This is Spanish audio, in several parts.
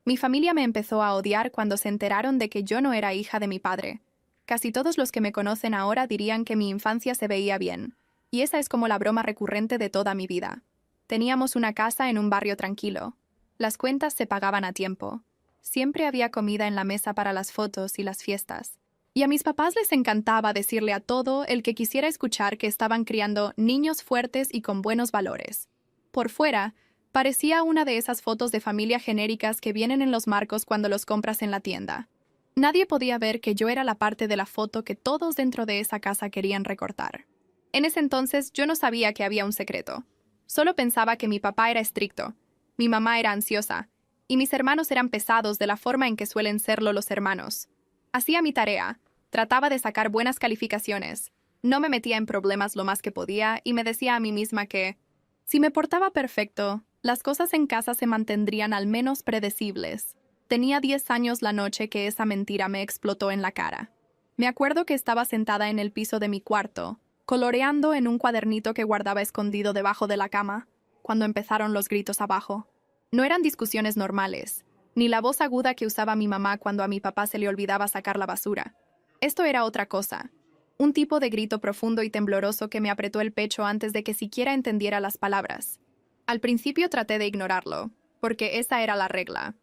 Mi familia me empezó a odiar cuando se enteraron de que yo no era hija de mi padre. Casi todos los que me conocen ahora dirían que mi infancia se veía bien, y esa es como la broma recurrente de toda mi vida. Teníamos una casa en un barrio tranquilo. Las cuentas se pagaban a tiempo. Siempre había comida en la mesa para las fotos y las fiestas. Y a mis papás les encantaba decirle a todo el que quisiera escuchar que estaban criando niños fuertes y con buenos valores. Por fuera, parecía una de esas fotos de familia genéricas que vienen en los marcos cuando los compras en la tienda. Nadie podía ver que yo era la parte de la foto que todos dentro de esa casa querían recortar. En ese entonces yo no sabía que había un secreto. Solo pensaba que mi papá era estricto, mi mamá era ansiosa, y mis hermanos eran pesados de la forma en que suelen serlo los hermanos. Hacía mi tarea, trataba de sacar buenas calificaciones, no me metía en problemas lo más que podía y me decía a mí misma que, si me portaba perfecto, las cosas en casa se mantendrían al menos predecibles. Tenía 10 años la noche que esa mentira me explotó en la cara. Me acuerdo que estaba sentada en el piso de mi cuarto, coloreando en un cuadernito que guardaba escondido debajo de la cama, cuando empezaron los gritos abajo. No eran discusiones normales, ni la voz aguda que usaba mi mamá cuando a mi papá se le olvidaba sacar la basura. Esto era otra cosa, un tipo de grito profundo y tembloroso que me apretó el pecho antes de que siquiera entendiera las palabras. Al principio traté de ignorarlo, porque esa era la regla.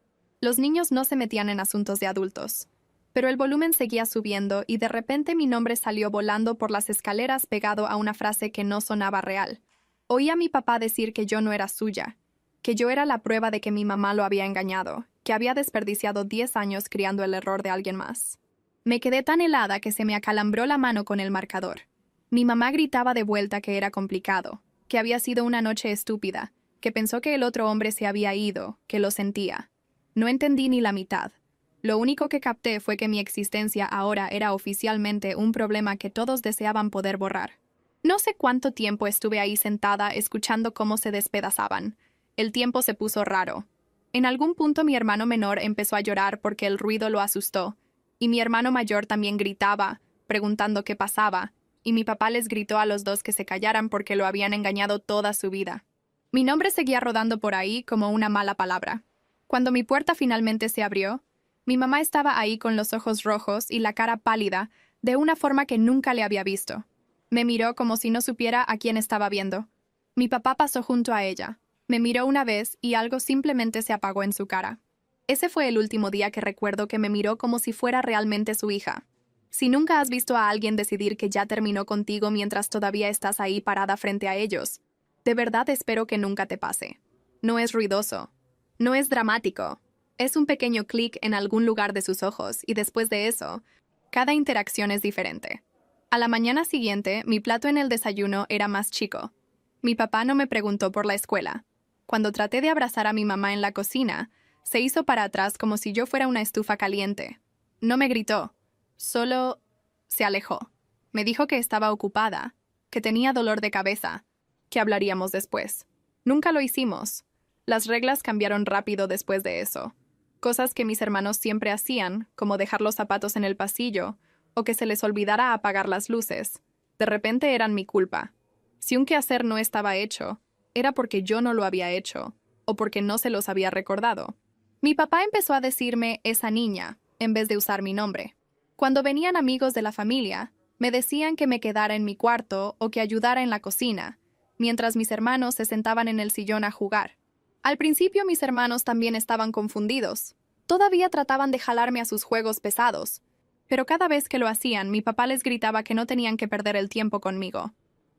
Los niños no se metían en asuntos de adultos. Pero el volumen seguía subiendo y de repente mi nombre salió volando por las escaleras pegado a una frase que no sonaba real. Oí a mi papá decir que yo no era suya, que yo era la prueba de que mi mamá lo había engañado, que había desperdiciado 10 años criando el error de alguien más. Me quedé tan helada que se me acalambró la mano con el marcador. Mi mamá gritaba de vuelta que era complicado, que había sido una noche estúpida, que pensó que el otro hombre se había ido, que lo sentía. No entendí ni la mitad. Lo único que capté fue que mi existencia ahora era oficialmente un problema que todos deseaban poder borrar. No sé cuánto tiempo estuve ahí sentada escuchando cómo se despedazaban. El tiempo se puso raro. En algún punto mi hermano menor empezó a llorar porque el ruido lo asustó, y mi hermano mayor también gritaba, preguntando qué pasaba, y mi papá les gritó a los dos que se callaran porque lo habían engañado toda su vida. Mi nombre seguía rodando por ahí como una mala palabra. Cuando mi puerta finalmente se abrió, mi mamá estaba ahí con los ojos rojos y la cara pálida, de una forma que nunca le había visto. Me miró como si no supiera a quién estaba viendo. Mi papá pasó junto a ella. Me miró una vez y algo simplemente se apagó en su cara. Ese fue el último día que recuerdo que me miró como si fuera realmente su hija. Si nunca has visto a alguien decidir que ya terminó contigo mientras todavía estás ahí parada frente a ellos, de verdad espero que nunca te pase. No es ruidoso. No es dramático. Es un pequeño clic en algún lugar de sus ojos y después de eso, cada interacción es diferente. A la mañana siguiente, mi plato en el desayuno era más chico. Mi papá no me preguntó por la escuela. Cuando traté de abrazar a mi mamá en la cocina, se hizo para atrás como si yo fuera una estufa caliente. No me gritó, solo se alejó. Me dijo que estaba ocupada, que tenía dolor de cabeza, que hablaríamos después. Nunca lo hicimos. Las reglas cambiaron rápido después de eso. Cosas que mis hermanos siempre hacían, como dejar los zapatos en el pasillo, o que se les olvidara apagar las luces, de repente eran mi culpa. Si un quehacer no estaba hecho, era porque yo no lo había hecho, o porque no se los había recordado. Mi papá empezó a decirme esa niña, en vez de usar mi nombre. Cuando venían amigos de la familia, me decían que me quedara en mi cuarto o que ayudara en la cocina, mientras mis hermanos se sentaban en el sillón a jugar. Al principio mis hermanos también estaban confundidos. Todavía trataban de jalarme a sus juegos pesados, pero cada vez que lo hacían, mi papá les gritaba que no tenían que perder el tiempo conmigo.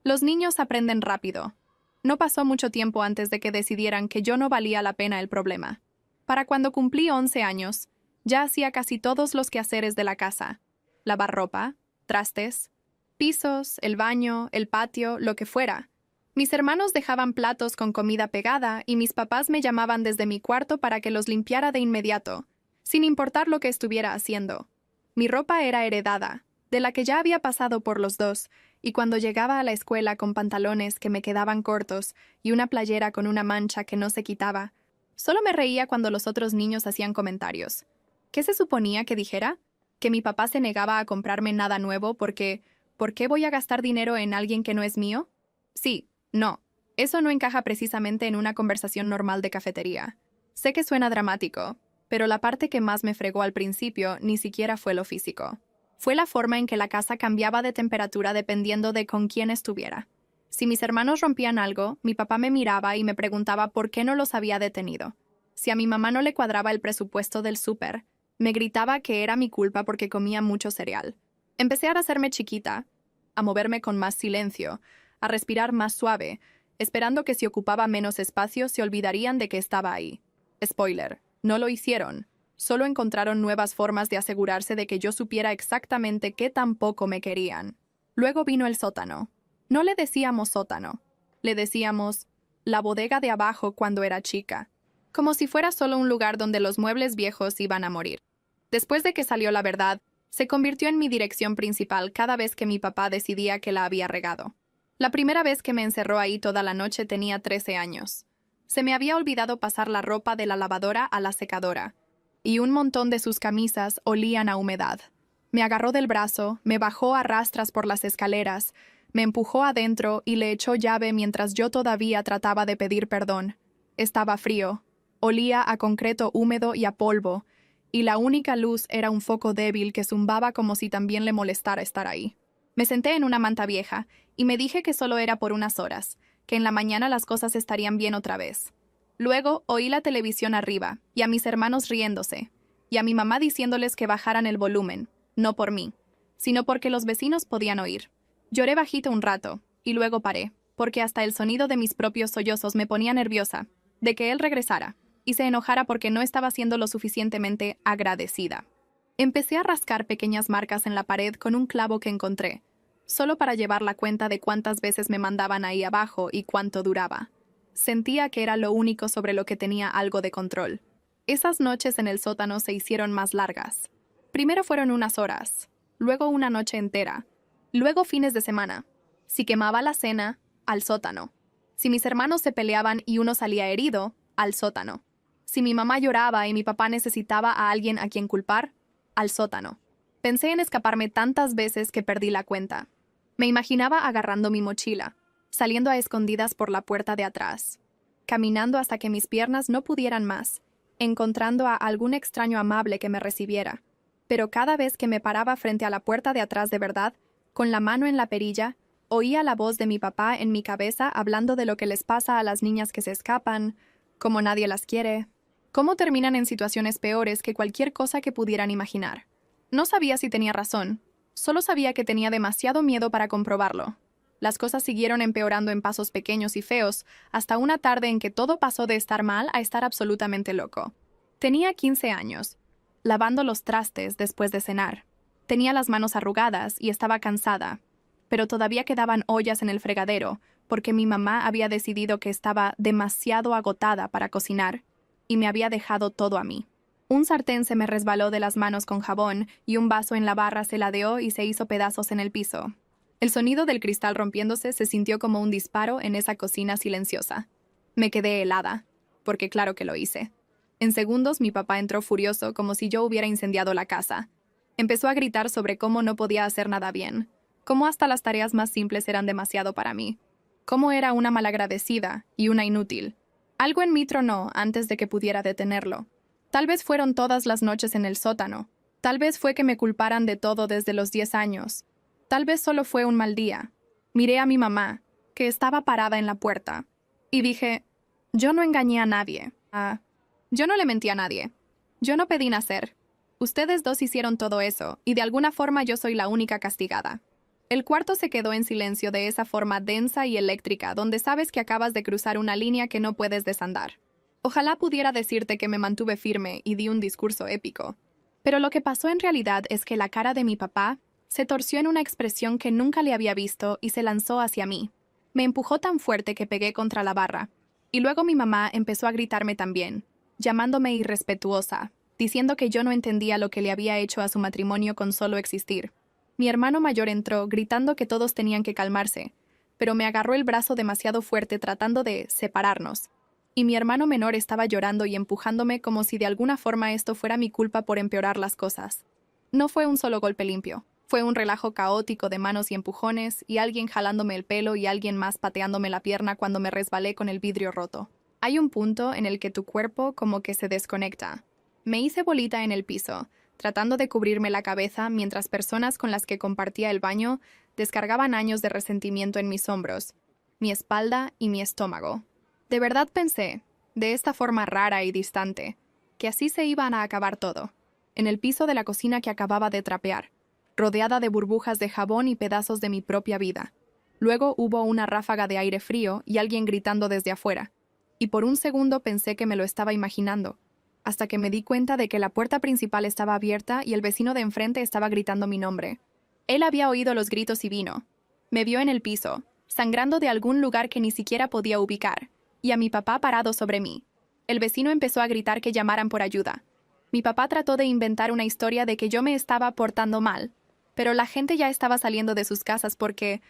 Los niños aprenden rápido. No pasó mucho tiempo antes de que decidieran que yo no valía la pena el problema. Para cuando cumplí 11 años, ya hacía casi todos los quehaceres de la casa. Lavar ropa, trastes, pisos, el baño, el patio, lo que fuera. Mis hermanos dejaban platos con comida pegada y mis papás me llamaban desde mi cuarto para que los limpiara de inmediato, sin importar lo que estuviera haciendo. Mi ropa era heredada, de la que ya había pasado por los dos, y cuando llegaba a la escuela con pantalones que me quedaban cortos y una playera con una mancha que no se quitaba, solo me reía cuando los otros niños hacían comentarios. ¿Qué se suponía que dijera? ¿Que mi papá se negaba a comprarme nada nuevo porque ¿por qué voy a gastar dinero en alguien que no es mío? Sí. No, eso no encaja precisamente en una conversación normal de cafetería. Sé que suena dramático, pero la parte que más me fregó al principio ni siquiera fue lo físico. Fue la forma en que la casa cambiaba de temperatura dependiendo de con quién estuviera. Si mis hermanos rompían algo, mi papá me miraba y me preguntaba por qué no los había detenido. Si a mi mamá no le cuadraba el presupuesto del súper, me gritaba que era mi culpa porque comía mucho cereal. Empecé a hacerme chiquita, a moverme con más silencio, a respirar más suave, esperando que si ocupaba menos espacio se olvidarían de que estaba ahí. Spoiler, no lo hicieron. Solo encontraron nuevas formas de asegurarse de que yo supiera exactamente qué tan poco me querían. Luego vino el sótano. No le decíamos sótano. Le decíamos la bodega de abajo cuando era chica. Como si fuera solo un lugar donde los muebles viejos iban a morir. Después de que salió la verdad, se convirtió en mi dirección principal cada vez que mi papá decidía que la había regado. La primera vez que me encerró ahí toda la noche tenía 13 años. Se me había olvidado pasar la ropa de la lavadora a la secadora, y un montón de sus camisas olían a humedad. Me agarró del brazo, me bajó a rastras por las escaleras, me empujó adentro y le echó llave mientras yo todavía trataba de pedir perdón. Estaba frío, olía a concreto húmedo y a polvo, y la única luz era un foco débil que zumbaba como si también le molestara estar ahí. Me senté en una manta vieja y me dije que solo era por unas horas, que en la mañana las cosas estarían bien otra vez. Luego oí la televisión arriba, y a mis hermanos riéndose, y a mi mamá diciéndoles que bajaran el volumen, no por mí, sino porque los vecinos podían oír. Lloré bajito un rato, y luego paré, porque hasta el sonido de mis propios sollozos me ponía nerviosa, de que él regresara, y se enojara porque no estaba siendo lo suficientemente agradecida. Empecé a rascar pequeñas marcas en la pared con un clavo que encontré, solo para llevar la cuenta de cuántas veces me mandaban ahí abajo y cuánto duraba. Sentía que era lo único sobre lo que tenía algo de control. Esas noches en el sótano se hicieron más largas. Primero fueron unas horas, luego una noche entera, luego fines de semana. Si quemaba la cena, al sótano. Si mis hermanos se peleaban y uno salía herido, al sótano. Si mi mamá lloraba y mi papá necesitaba a alguien a quien culpar, al sótano. Pensé en escaparme tantas veces que perdí la cuenta. Me imaginaba agarrando mi mochila, saliendo a escondidas por la puerta de atrás, caminando hasta que mis piernas no pudieran más, encontrando a algún extraño amable que me recibiera. Pero cada vez que me paraba frente a la puerta de atrás de verdad, con la mano en la perilla, oía la voz de mi papá en mi cabeza hablando de lo que les pasa a las niñas que se escapan, cómo nadie las quiere, cómo terminan en situaciones peores que cualquier cosa que pudieran imaginar. No sabía si tenía razón, solo sabía que tenía demasiado miedo para comprobarlo. Las cosas siguieron empeorando en pasos pequeños y feos, hasta una tarde en que todo pasó de estar mal a estar absolutamente loco. Tenía 15 años, lavando los trastes después de cenar. Tenía las manos arrugadas y estaba cansada, pero todavía quedaban ollas en el fregadero, porque mi mamá había decidido que estaba demasiado agotada para cocinar, y me había dejado todo a mí. Un sartén se me resbaló de las manos con jabón, y un vaso en la barra se ladeó y se hizo pedazos en el piso. El sonido del cristal rompiéndose se sintió como un disparo en esa cocina silenciosa. Me quedé helada, porque claro que lo hice. En segundos mi papá entró furioso como si yo hubiera incendiado la casa. Empezó a gritar sobre cómo no podía hacer nada bien, cómo hasta las tareas más simples eran demasiado para mí, cómo era una malagradecida y una inútil. Algo en mí tronó antes de que pudiera detenerlo. Tal vez fueron todas las noches en el sótano. Tal vez fue que me culparan de todo desde los 10 años. Tal vez solo fue un mal día. Miré a mi mamá, que estaba parada en la puerta, y dije, yo no engañé a nadie. Yo no le mentí a nadie. Yo no pedí nacer. Ustedes dos hicieron todo eso, y de alguna forma yo soy la única castigada. El cuarto se quedó en silencio de esa forma densa y eléctrica, donde sabes que acabas de cruzar una línea que no puedes desandar. Ojalá pudiera decirte que me mantuve firme y di un discurso épico. Pero lo que pasó en realidad es que la cara de mi papá se torció en una expresión que nunca le había visto y se lanzó hacia mí. Me empujó tan fuerte que pegué contra la barra. Y luego mi mamá empezó a gritarme también, llamándome irrespetuosa, diciendo que yo no entendía lo que le había hecho a su matrimonio con solo existir. Mi hermano mayor entró, gritando que todos tenían que calmarse, pero me agarró el brazo demasiado fuerte tratando de separarnos. Y mi hermano menor estaba llorando y empujándome como si de alguna forma esto fuera mi culpa por empeorar las cosas. No fue un solo golpe limpio. Fue un relajo caótico de manos y empujones, y alguien jalándome el pelo y alguien más pateándome la pierna cuando me resbalé con el vidrio roto. Hay un punto en el que tu cuerpo como que se desconecta. Me hice bolita en el piso, tratando de cubrirme la cabeza mientras personas con las que compartía el baño descargaban años de resentimiento en mis hombros, mi espalda y mi estómago. De verdad pensé, de esta forma rara y distante, que así se iban a acabar todo, en el piso de la cocina que acababa de trapear, rodeada de burbujas de jabón y pedazos de mi propia vida. Luego hubo una ráfaga de aire frío y alguien gritando desde afuera, y por un segundo pensé que me lo estaba imaginando, hasta que me di cuenta de que la puerta principal estaba abierta y el vecino de enfrente estaba gritando mi nombre. Él había oído los gritos y vino. Me vio en el piso, sangrando de algún lugar que ni siquiera podía ubicar, y a mi papá parado sobre mí. El vecino empezó a gritar que llamaran por ayuda. Mi papá trató de inventar una historia de que yo me estaba portando mal, pero la gente ya estaba saliendo de sus casas porque,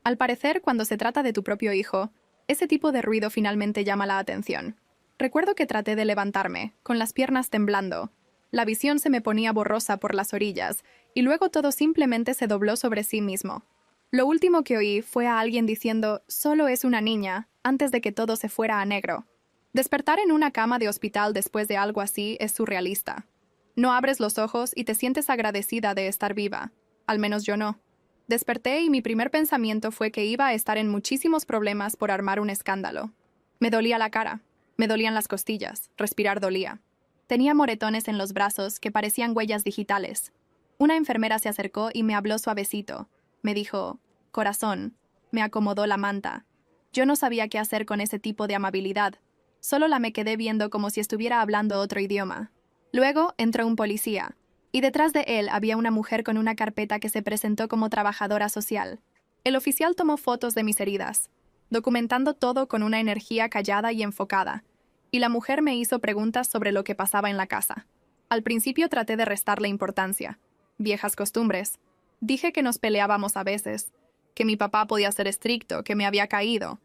al parecer, cuando se trata de tu propio hijo, ese tipo de ruido finalmente llama la atención. Recuerdo que traté de levantarme, con las piernas temblando. La visión se me ponía borrosa por las orillas, y luego todo simplemente se dobló sobre sí mismo. Lo último que oí fue a alguien diciendo, «Solo es una niña», antes de que todo se fuera a negro. Despertar en una cama de hospital después de algo así es surrealista. No abres los ojos y te sientes agradecida de estar viva. Al menos yo no. Desperté y mi primer pensamiento fue que iba a estar en muchísimos problemas por armar un escándalo. Me dolía la cara. Me dolían las costillas, respirar dolía. Tenía moretones en los brazos que parecían huellas digitales. Una enfermera se acercó y me habló suavecito. Me dijo, «Corazón», me acomodó la manta. Yo no sabía qué hacer con ese tipo de amabilidad. Solo la me quedé viendo como si estuviera hablando otro idioma. Luego entró un policía, y detrás de él había una mujer con una carpeta que se presentó como trabajadora social. El oficial tomó fotos de mis heridas, documentando todo con una energía callada y enfocada, y la mujer me hizo preguntas sobre lo que pasaba en la casa. Al principio traté de restarle importancia. Viejas costumbres. Dije que nos peleábamos a veces, que mi papá podía ser estricto, que me había caído.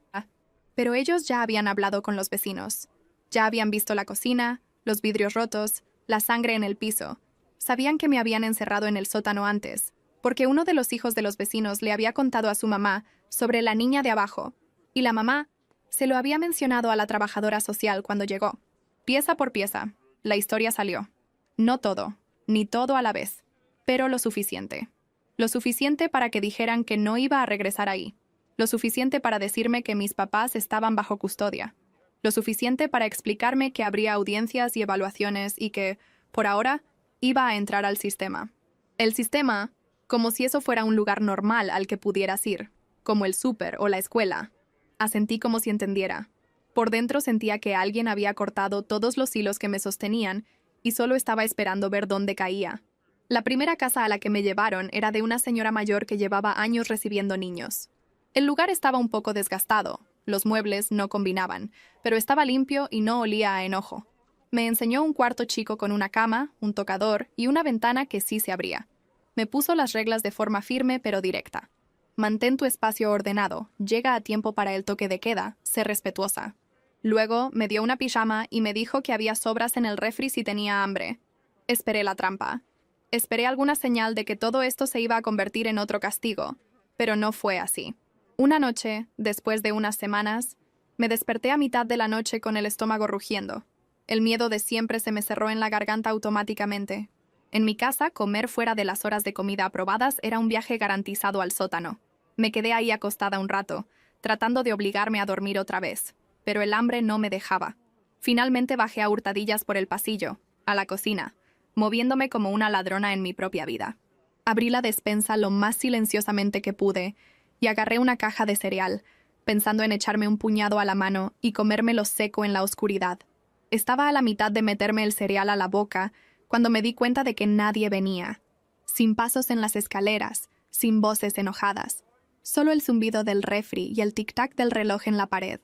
Pero ellos ya habían hablado con los vecinos. Ya habían visto la cocina, los vidrios rotos, la sangre en el piso. Sabían que me habían encerrado en el sótano antes, porque uno de los hijos de los vecinos le había contado a su mamá sobre la niña de abajo, y la mamá se lo había mencionado a la trabajadora social cuando llegó. Pieza por pieza, la historia salió. No todo, ni todo a la vez, pero lo suficiente. Lo suficiente para que dijeran que no iba a regresar ahí. Lo suficiente para decirme que mis papás estaban bajo custodia. Lo suficiente para explicarme que habría audiencias y evaluaciones y que, por ahora, iba a entrar al sistema. El sistema, como si eso fuera un lugar normal al que pudieras ir, como el súper o la escuela. Asentí como si entendiera. Por dentro sentía que alguien había cortado todos los hilos que me sostenían y solo estaba esperando ver dónde caía. La primera casa a la que me llevaron era de una señora mayor que llevaba años recibiendo niños. El lugar estaba un poco desgastado, los muebles no combinaban, pero estaba limpio y no olía a enojo. Me enseñó un cuarto chico con una cama, un tocador y una ventana que sí se abría. Me puso las reglas de forma firme pero directa. Mantén tu espacio ordenado, llega a tiempo para el toque de queda, sé respetuosa. Luego me dio una pijama y me dijo que había sobras en el refri si tenía hambre. Esperé la trampa. Esperé alguna señal de que todo esto se iba a convertir en otro castigo, pero no fue así. Una noche, después de unas semanas, me desperté a mitad de la noche con el estómago rugiendo. El miedo de siempre se me cerró en la garganta automáticamente. En mi casa, comer fuera de las horas de comida aprobadas era un viaje garantizado al sótano. Me quedé ahí acostada un rato, tratando de obligarme a dormir otra vez, pero el hambre no me dejaba. Finalmente bajé a hurtadillas por el pasillo, a la cocina, moviéndome como una ladrona en mi propia vida. Abrí la despensa lo más silenciosamente que pude y agarré una caja de cereal, pensando en echarme un puñado a la mano y comérmelo seco en la oscuridad. Estaba a la mitad de meterme el cereal a la boca cuando me di cuenta de que nadie venía. Sin pasos en las escaleras, sin voces enojadas. Solo el zumbido del refri y el tic-tac del reloj en la pared.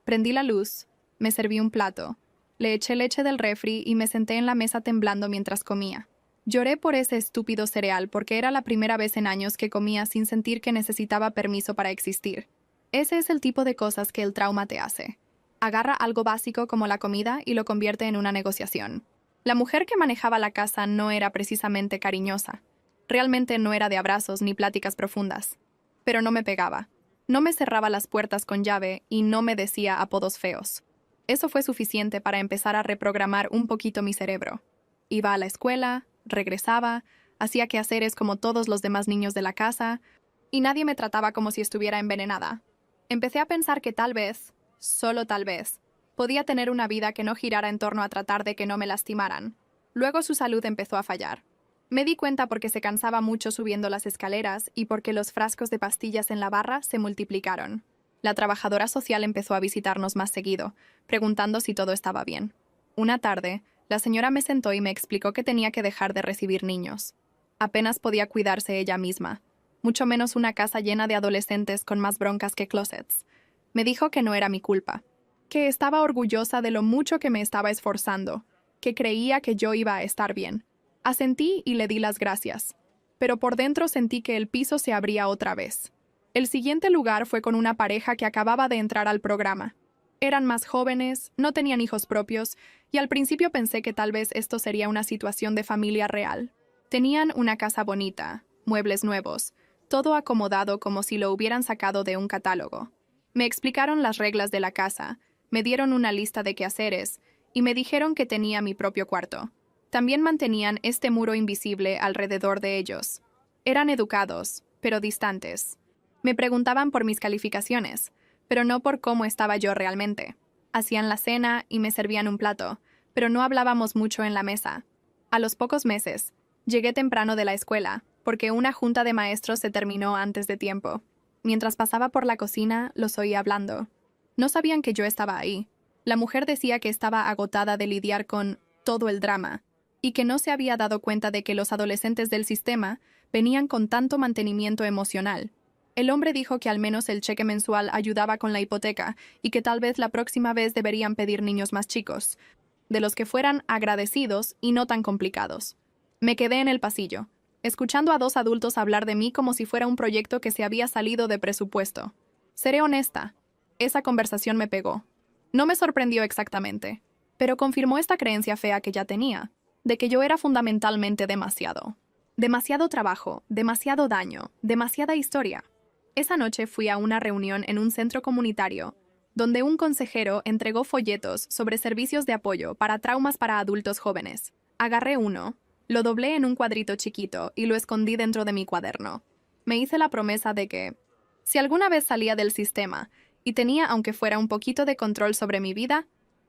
Prendí la luz, me serví un plato, le eché leche del refri y me senté en la mesa temblando mientras comía. Lloré por ese estúpido cereal porque era la primera vez en años que comía sin sentir que necesitaba permiso para existir. Ese es el tipo de cosas que el trauma te hace. Agarra algo básico como la comida y lo convierte en una negociación. La mujer que manejaba la casa no era precisamente cariñosa. Realmente no era de abrazos ni pláticas profundas. Pero no me pegaba. No me cerraba las puertas con llave y no me decía apodos feos. Eso fue suficiente para empezar a reprogramar un poquito mi cerebro. Iba a la escuela, regresaba, hacía quehaceres como todos los demás niños de la casa, y nadie me trataba como si estuviera envenenada. Empecé a pensar que tal vez, solo tal vez, podía tener una vida que no girara en torno a tratar de que no me lastimaran. Luego su salud empezó a fallar. Me di cuenta porque se cansaba mucho subiendo las escaleras y porque los frascos de pastillas en la barra se multiplicaron. La trabajadora social empezó a visitarnos más seguido, preguntando si todo estaba bien. Una tarde, la señora me sentó y me explicó que tenía que dejar de recibir niños. Apenas podía cuidarse ella misma, mucho menos una casa llena de adolescentes con más broncas que closets. Me dijo que no era mi culpa, que estaba orgullosa de lo mucho que me estaba esforzando, que creía que yo iba a estar bien. Asentí y le di las gracias, pero por dentro sentí que el piso se abría otra vez. El siguiente lugar fue con una pareja que acababa de entrar al programa. Eran más jóvenes, no tenían hijos propios, y al principio pensé que tal vez esto sería una situación de familia real. Tenían una casa bonita, muebles nuevos, todo acomodado como si lo hubieran sacado de un catálogo. Me explicaron las reglas de la casa, me dieron una lista de quehaceres, y me dijeron que tenía mi propio cuarto. También mantenían este muro invisible alrededor de ellos. Eran educados, pero distantes. Me preguntaban por mis calificaciones, pero no por cómo estaba yo realmente. Hacían la cena y me servían un plato, pero no hablábamos mucho en la mesa. A los pocos meses, llegué temprano de la escuela, porque una junta de maestros se terminó antes de tiempo. Mientras pasaba por la cocina, los oí hablando. No sabían que yo estaba ahí. La mujer decía que estaba agotada de lidiar con todo el drama, y que no se había dado cuenta de que los adolescentes del sistema venían con tanto mantenimiento emocional. El hombre dijo que al menos el cheque mensual ayudaba con la hipoteca y que tal vez la próxima vez deberían pedir niños más chicos, de los que fueran agradecidos y no tan complicados. Me quedé en el pasillo, escuchando a dos adultos hablar de mí como si fuera un proyecto que se había salido de presupuesto. Seré honesta, esa conversación me pegó. No me sorprendió exactamente, pero confirmó esta creencia fea que ya tenía, de que yo era fundamentalmente demasiado. Demasiado trabajo, demasiado daño, demasiada historia. Esa noche fui a una reunión en un centro comunitario, donde un consejero entregó folletos sobre servicios de apoyo para traumas para adultos jóvenes. Agarré uno, lo doblé en un cuadrito chiquito y lo escondí dentro de mi cuaderno. Me hice la promesa de que, si alguna vez salía del sistema y tenía aunque fuera un poquito de control sobre mi vida,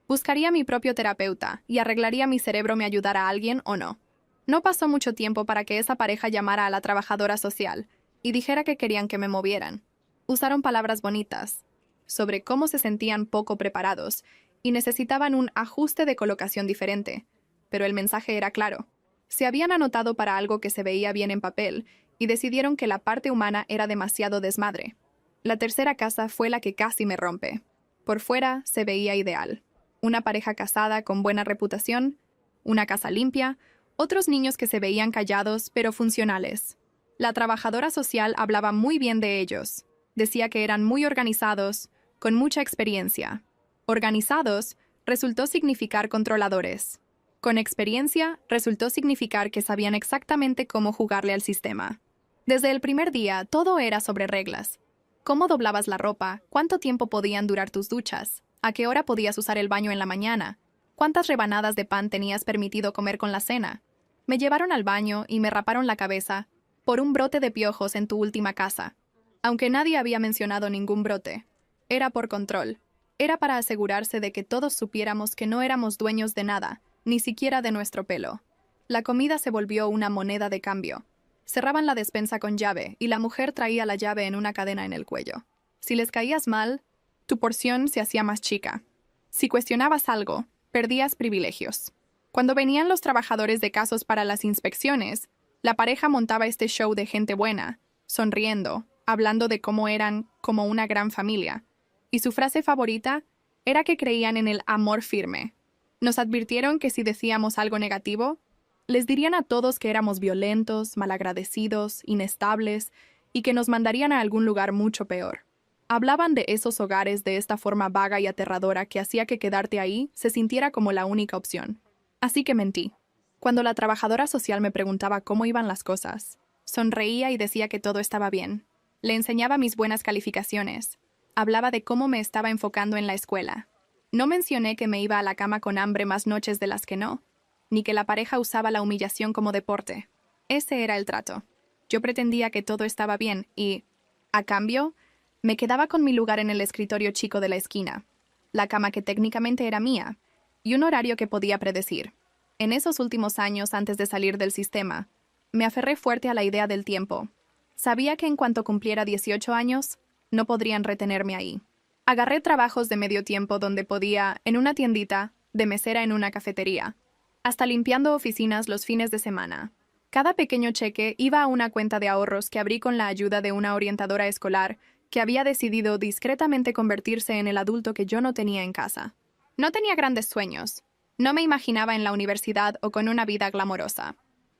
buscaría mi propio terapeuta y arreglaría mi cerebro me ayudara a alguien o no. No pasó mucho tiempo para que esa pareja llamara a la trabajadora social y dijera que querían que me movieran. Usaron palabras bonitas sobre cómo se sentían poco preparados y necesitaban un ajuste de colocación diferente, pero el mensaje era claro. Se habían anotado para algo que se veía bien en papel y decidieron que la parte humana era demasiado desmadre. La tercera casa fue la que casi me rompe. Por fuera se veía ideal. Una pareja casada con buena reputación, una casa limpia, otros niños que se veían callados pero funcionales. La trabajadora social hablaba muy bien de ellos. Decía que eran muy organizados, con mucha experiencia. Organizados resultó significar controladores. Con experiencia resultó significar que sabían exactamente cómo jugarle al sistema. Desde el primer día, todo era sobre reglas. Cómo doblabas la ropa, cuánto tiempo podían durar tus duchas, a qué hora podías usar el baño en la mañana, cuántas rebanadas de pan tenías permitido comer con la cena. Me llevaron al baño y me raparon la cabeza por un brote de piojos en tu última casa. Aunque nadie había mencionado ningún brote. Era por control. Era para asegurarse de que todos supiéramos que no éramos dueños de nada, ni siquiera de nuestro pelo. La comida se volvió una moneda de cambio. Cerraban la despensa con llave y la mujer traía la llave en una cadena en el cuello. Si les caías mal, tu porción se hacía más chica. Si cuestionabas algo, perdías privilegios. Cuando venían los trabajadores de casos para las inspecciones, la pareja montaba este show de gente buena, sonriendo, hablando de cómo eran como una gran familia. Y su frase favorita era que creían en el amor firme. Nos advirtieron que si decíamos algo negativo, les dirían a todos que éramos violentos, malagradecidos, inestables y que nos mandarían a algún lugar mucho peor. Hablaban de esos hogares de esta forma vaga y aterradora que hacía que quedarte ahí se sintiera como la única opción. Así que mentí. Cuando la trabajadora social me preguntaba cómo iban las cosas, sonreía y decía que todo estaba bien. Le enseñaba mis buenas calificaciones. Hablaba de cómo me estaba enfocando en la escuela. No mencioné que me iba a la cama con hambre más noches de las que no. ni que la pareja usaba la humillación como deporte. Ese era el trato. Yo pretendía que todo estaba bien y, a cambio, me quedaba con mi lugar en el escritorio chico de la esquina, la cama que técnicamente era mía, y un horario que podía predecir. En esos últimos años antes de salir del sistema, me aferré fuerte a la idea del tiempo. Sabía que en cuanto cumpliera 18 años, no podrían retenerme ahí. Agarré trabajos de medio tiempo donde podía, en una tiendita, de mesera en una cafetería, hasta limpiando oficinas los fines de semana. Cada pequeño cheque iba a una cuenta de ahorros que abrí con la ayuda de una orientadora escolar que había decidido discretamente convertirse en el adulto que yo no tenía en casa. No tenía grandes sueños. No me imaginaba en la universidad o con una vida glamorosa.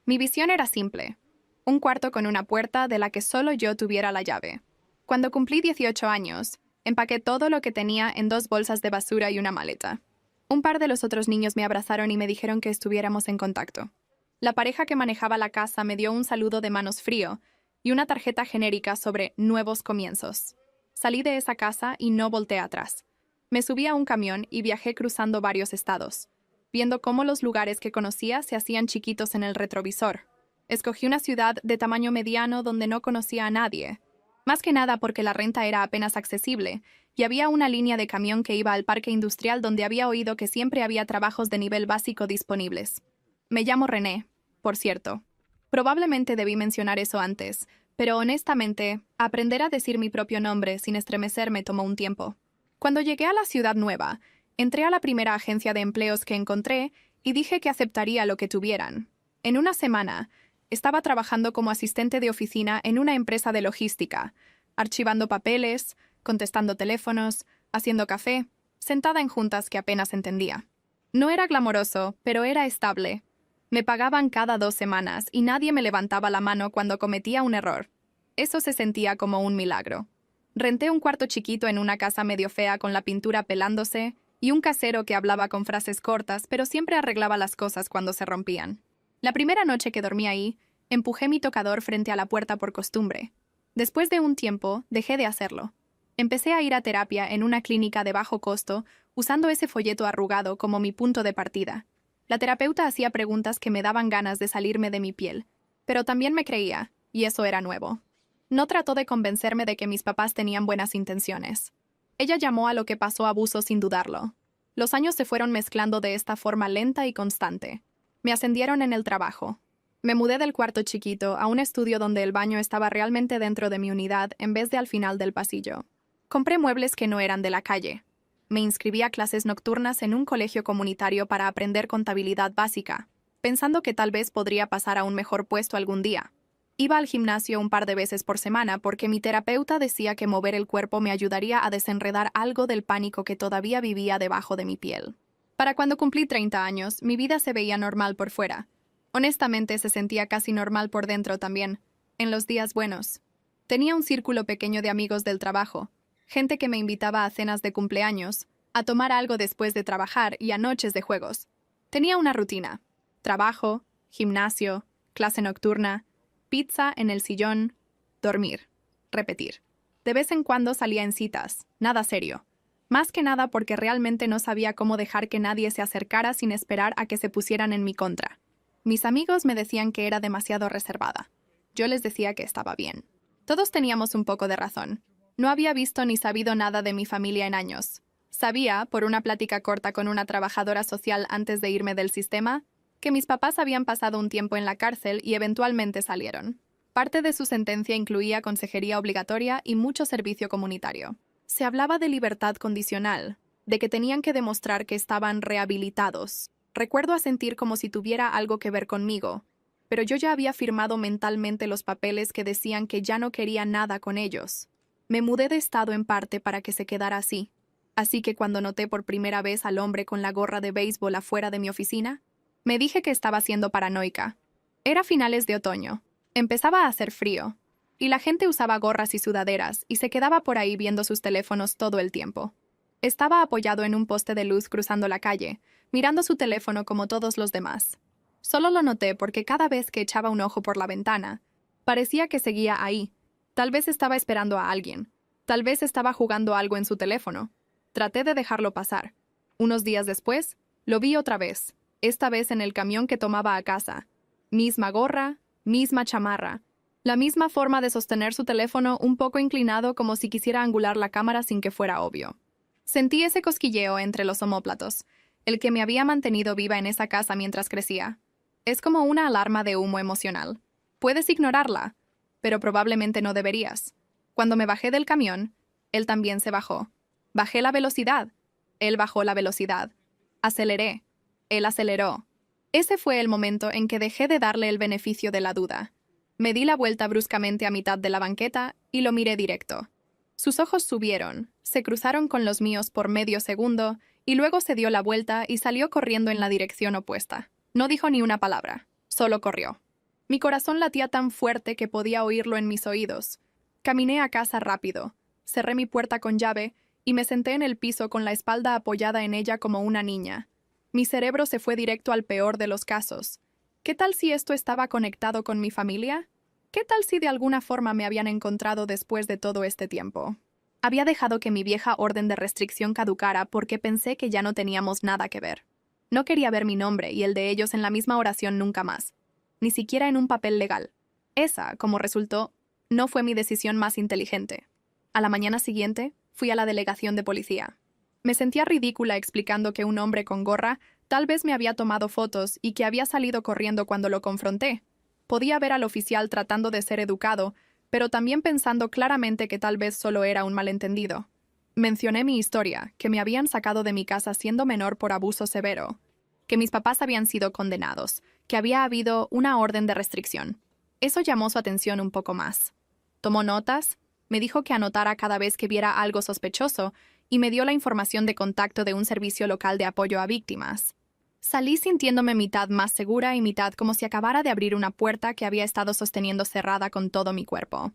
Mi visión era simple: un cuarto con una puerta de la que solo yo tuviera la llave. Cuando cumplí 18 años, empaqué todo lo que tenía en 2 bolsas de basura y una maleta. Un par de los otros niños me abrazaron y me dijeron que estuviéramos en contacto. La pareja que manejaba la casa me dio un saludo de manos frío y una tarjeta genérica sobre nuevos comienzos. Salí de esa casa y no volteé atrás. Me subí a un camión y viajé cruzando varios estados, viendo cómo los lugares que conocía se hacían chiquitos en el retrovisor. Escogí una ciudad de tamaño mediano donde no conocía a nadie, más que nada porque la renta era apenas accesible y había una línea de camión que iba al parque industrial donde había oído que siempre había trabajos de nivel básico disponibles. Me llamo René, por cierto. Probablemente debí mencionar eso antes, pero honestamente, aprender a decir mi propio nombre sin estremecerme tomó un tiempo. Cuando llegué a la ciudad nueva, entré a la primera agencia de empleos que encontré y dije que aceptaría lo que tuvieran. En una semana, estaba trabajando como asistente de oficina en una empresa de logística, archivando papeles, contestando teléfonos, haciendo café, sentada en juntas que apenas entendía. No era glamoroso, pero era estable. Me pagaban cada 2 semanas y nadie me levantaba la mano cuando cometía un error. Eso se sentía como un milagro. Renté un cuarto chiquito en una casa medio fea con la pintura pelándose y un casero que hablaba con frases cortas, pero siempre arreglaba las cosas cuando se rompían. La primera noche que dormí ahí, empujé mi tocador frente a la puerta por costumbre. Después de un tiempo, dejé de hacerlo. Empecé a ir a terapia en una clínica de bajo costo, usando ese folleto arrugado como mi punto de partida. La terapeuta hacía preguntas que me daban ganas de salirme de mi piel, pero también me creía, y eso era nuevo. No trató de convencerme de que mis papás tenían buenas intenciones. Ella llamó a lo que pasó abuso sin dudarlo. Los años se fueron mezclando de esta forma lenta y constante. Me ascendieron en el trabajo. Me mudé del cuarto chiquito a un estudio donde el baño estaba realmente dentro de mi unidad en vez de al final del pasillo. Compré muebles que no eran de la calle. Me inscribí a clases nocturnas en un colegio comunitario para aprender contabilidad básica, pensando que tal vez podría pasar a un mejor puesto algún día. Iba al gimnasio un par de veces por semana porque mi terapeuta decía que mover el cuerpo me ayudaría a desenredar algo del pánico que todavía vivía debajo de mi piel. Para cuando cumplí 30 años, mi vida se veía normal por fuera. Honestamente, se sentía casi normal por dentro también, en los días buenos. Tenía un círculo pequeño de amigos del trabajo, gente que me invitaba a cenas de cumpleaños, a tomar algo después de trabajar y a noches de juegos. Tenía una rutina: trabajo, gimnasio, clase nocturna, pizza en el sillón, dormir, repetir. De vez en cuando salía en citas, nada serio. Más que nada porque realmente no sabía cómo dejar que nadie se acercara sin esperar a que se pusieran en mi contra. Mis amigos me decían que era demasiado reservada. Yo les decía que estaba bien. Todos teníamos un poco de razón. No había visto ni sabido nada de mi familia en años. Sabía, por una plática corta con una trabajadora social antes de irme del sistema, que mis papás habían pasado un tiempo en la cárcel y eventualmente salieron. Parte de su sentencia incluía consejería obligatoria y mucho servicio comunitario. Se hablaba de libertad condicional, de que tenían que demostrar que estaban rehabilitados. Recuerdo a sentir como si tuviera algo que ver conmigo, pero yo ya había firmado mentalmente los papeles que decían que ya no quería nada con ellos. Me mudé de estado en parte para que se quedara así. Así que cuando noté por primera vez al hombre con la gorra de béisbol afuera de mi oficina, me dije que estaba siendo paranoica. Era finales de otoño. Empezaba a hacer frío, y la gente usaba gorras y sudaderas y se quedaba por ahí viendo sus teléfonos todo el tiempo. Estaba apoyado en un poste de luz cruzando la calle, mirando su teléfono como todos los demás. Solo lo noté porque cada vez que echaba un ojo por la ventana, parecía que seguía ahí. Tal vez estaba esperando a alguien. Tal vez estaba jugando algo en su teléfono. Traté de dejarlo pasar. Unos días después, lo vi otra vez. esta vez en el camión que tomaba a casa. Misma gorra, misma chamarra, la misma forma de sostener su teléfono un poco inclinado como si quisiera angular la cámara sin que fuera obvio. Sentí ese cosquilleo entre los omóplatos, el que me había mantenido viva en esa casa mientras crecía. Es como una alarma de humo emocional. Puedes ignorarla, pero probablemente no deberías. Cuando me bajé del camión, él también se bajó. Bajé la velocidad. Él bajó la velocidad. Aceleré. Él aceleró. Ese fue el momento en que dejé de darle el beneficio de la duda. Me di la vuelta bruscamente a mitad de la banqueta y lo miré directo. Sus ojos subieron, se cruzaron con los míos por medio segundo y luego se dio la vuelta y salió corriendo en la dirección opuesta. No dijo ni una palabra, solo corrió. Mi corazón latía tan fuerte que podía oírlo en mis oídos. Caminé a casa rápido, cerré mi puerta con llave y me senté en el piso con la espalda apoyada en ella como una niña. Mi cerebro se fue directo al peor de los casos. ¿Qué tal si esto estaba conectado con mi familia? ¿Qué tal si de alguna forma me habían encontrado después de todo este tiempo? Había dejado que mi vieja orden de restricción caducara porque pensé que ya no teníamos nada que ver. No quería ver mi nombre y el de ellos en la misma oración nunca más, ni siquiera en un papel legal. Esa, como resultó, no fue mi decisión más inteligente. A la mañana siguiente, fui a la delegación de policía. Me sentía ridícula explicando que un hombre con gorra tal vez me había tomado fotos y que había salido corriendo cuando lo confronté. Podía ver al oficial tratando de ser educado, pero también pensando claramente que tal vez solo era un malentendido. Mencioné mi historia, que me habían sacado de mi casa siendo menor por abuso severo, que mis papás habían sido condenados, que había habido una orden de restricción. Eso llamó su atención un poco más. Tomó notas, me dijo que anotara cada vez que viera algo sospechoso y me dio la información de contacto de un servicio local de apoyo a víctimas. Salí sintiéndome mitad más segura y mitad como si acabara de abrir una puerta que había estado sosteniendo cerrada con todo mi cuerpo.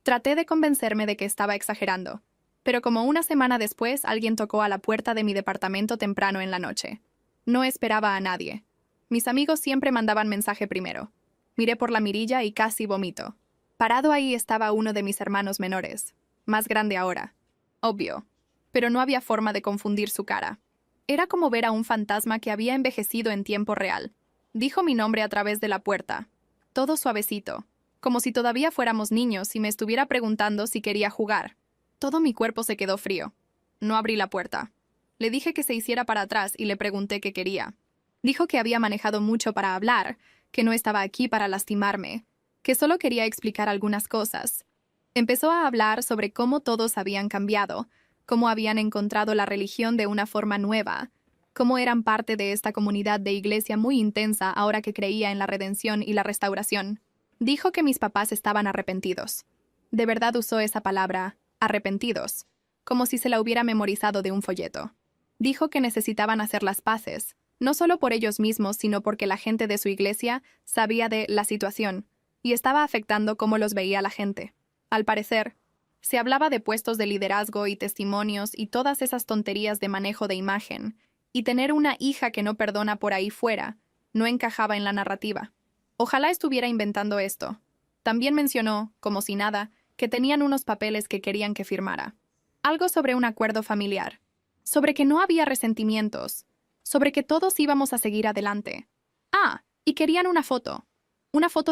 Traté de convencerme de que estaba exagerando, pero como una semana después alguien tocó a la puerta de mi departamento temprano en la noche. No esperaba a nadie. Mis amigos siempre mandaban mensaje primero. Miré por la mirilla y casi vomito. Parado ahí estaba uno de mis hermanos menores, más grande ahora. Obvio. Pero no había forma de confundir su cara. Era como ver a un fantasma que había envejecido en tiempo real. Dijo mi nombre a través de la puerta. Todo suavecito, como si todavía fuéramos niños y me estuviera preguntando si quería jugar. Todo mi cuerpo se quedó frío. No abrí la puerta. Le dije que se hiciera para atrás y le pregunté qué quería. Dijo que había manejado mucho para hablar, que no estaba aquí para lastimarme, que solo quería explicar algunas cosas. Empezó a hablar sobre cómo todos habían cambiado, cómo habían encontrado la religión de una forma nueva, cómo eran parte de esta comunidad de iglesia muy intensa ahora que creía en la redención y la restauración. Dijo que mis papás estaban arrepentidos. De verdad usó esa palabra, arrepentidos, como si se la hubiera memorizado de un folleto. Dijo que necesitaban hacer las paces, no solo por ellos mismos, sino porque la gente de su iglesia sabía de la situación y estaba afectando cómo los veía la gente. Al parecer, se hablaba de puestos de liderazgo y testimonios y todas esas tonterías de manejo de imagen, y tener una hija que no perdona por ahí fuera no encajaba en la narrativa. Ojalá estuviera inventando esto. También mencionó, como si nada, que tenían unos papeles que querían que firmara. Algo sobre un acuerdo familiar, sobre que no había resentimientos, sobre que todos íbamos a seguir adelante. Ah, y querían una foto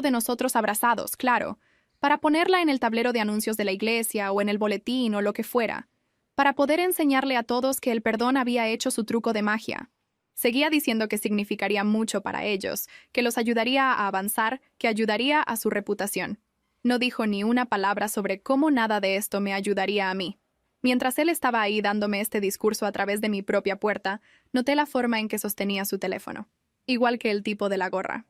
de nosotros abrazados, claro, para ponerla en el tablero de anuncios de la iglesia o en el boletín o lo que fuera, para poder enseñarle a todos que el perdón había hecho su truco de magia. Seguía diciendo que significaría mucho para ellos, que los ayudaría a avanzar, que ayudaría a su reputación. No dijo ni una palabra sobre cómo nada de esto me ayudaría a mí. Mientras él estaba ahí dándome este discurso a través de mi propia puerta, noté la forma en que sostenía su teléfono, igual que el tipo de la gorra.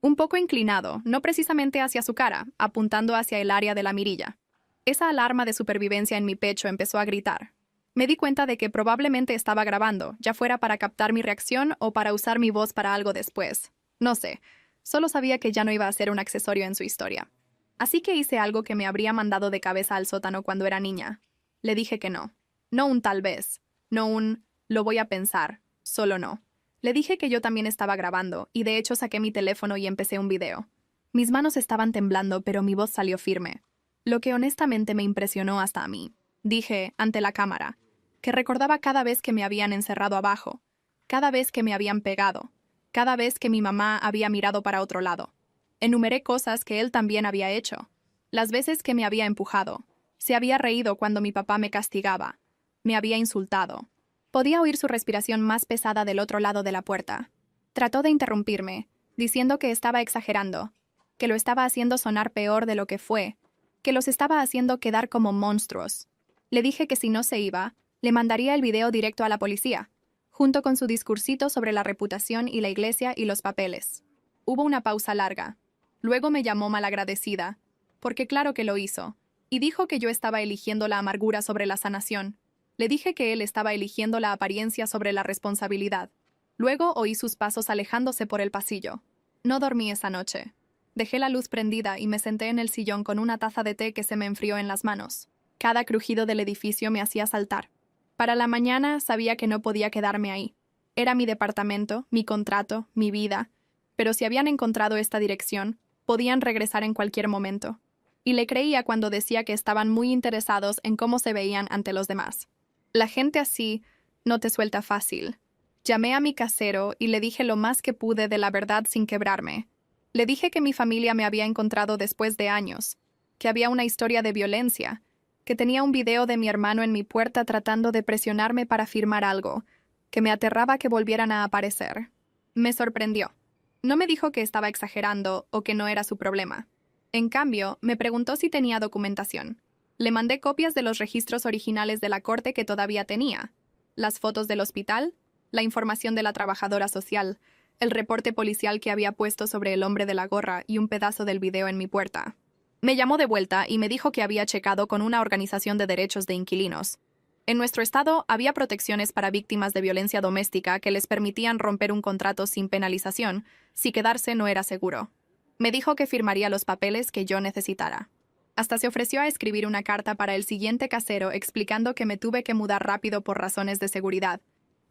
Un poco inclinado, no precisamente hacia su cara, apuntando hacia el área de la mirilla. Esa alarma de supervivencia en mi pecho empezó a gritar. Me di cuenta de que probablemente estaba grabando, ya fuera para captar mi reacción o para usar mi voz para algo después. No sé, solo sabía que ya no iba a ser un accesorio en su historia. Así que hice algo que me habría mandado de cabeza al sótano cuando era niña. Le dije que no. No un tal vez, no un lo voy a pensar, solo no. Le dije que yo también estaba grabando, y de hecho saqué mi teléfono y empecé un video. Mis manos estaban temblando, pero mi voz salió firme. Lo que honestamente me impresionó hasta a mí. Dije, ante la cámara, que recordaba cada vez que me habían encerrado abajo, cada vez que me habían pegado, cada vez que mi mamá había mirado para otro lado. Enumeré cosas que él también había hecho. Las veces que me había empujado. Se había reído cuando mi papá me castigaba. Me había insultado. Podía oír su respiración más pesada del otro lado de la puerta. Trató de interrumpirme, diciendo que estaba exagerando, que lo estaba haciendo sonar peor de lo que fue, que los estaba haciendo quedar como monstruos. Le dije que si no se iba, le mandaría el video directo a la policía, junto con su discursito sobre la reputación y la iglesia y los papeles. Hubo una pausa larga. Luego me llamó malagradecida, porque claro que lo hizo, y dijo que yo estaba eligiendo la amargura sobre la sanación. Le dije que él estaba eligiendo la apariencia sobre la responsabilidad. Luego oí sus pasos alejándose por el pasillo. No dormí esa noche. Dejé la luz prendida y me senté en el sillón con una taza de té que se me enfrió en las manos. Cada crujido del edificio me hacía saltar. Para la mañana sabía que no podía quedarme ahí. Era mi departamento, mi contrato, mi vida. Pero si habían encontrado esta dirección, podían regresar en cualquier momento. Y le creía cuando decía que estaban muy interesados en cómo se veían ante los demás. La gente así no te suelta fácil. Llamé a mi casero y le dije lo más que pude de la verdad sin quebrarme. Le dije que mi familia me había encontrado después de años, que había una historia de violencia, que tenía un video de mi hermano en mi puerta tratando de presionarme para firmar algo, que me aterraba que volvieran a aparecer. Me sorprendió. No me dijo que estaba exagerando o que no era su problema. En cambio, me preguntó si tenía documentación. Le mandé copias de los registros originales de la corte que todavía tenía, las fotos del hospital, la información de la trabajadora social, el reporte policial que había puesto sobre el hombre de la gorra y un pedazo del video en mi puerta. Me llamó de vuelta y me dijo que había checado con una organización de derechos de inquilinos. En nuestro estado había protecciones para víctimas de violencia doméstica que les permitían romper un contrato sin penalización si quedarse no era seguro. Me dijo que firmaría los papeles que yo necesitara. Hasta se ofreció a escribir una carta para el siguiente casero explicando que me tuve que mudar rápido por razones de seguridad,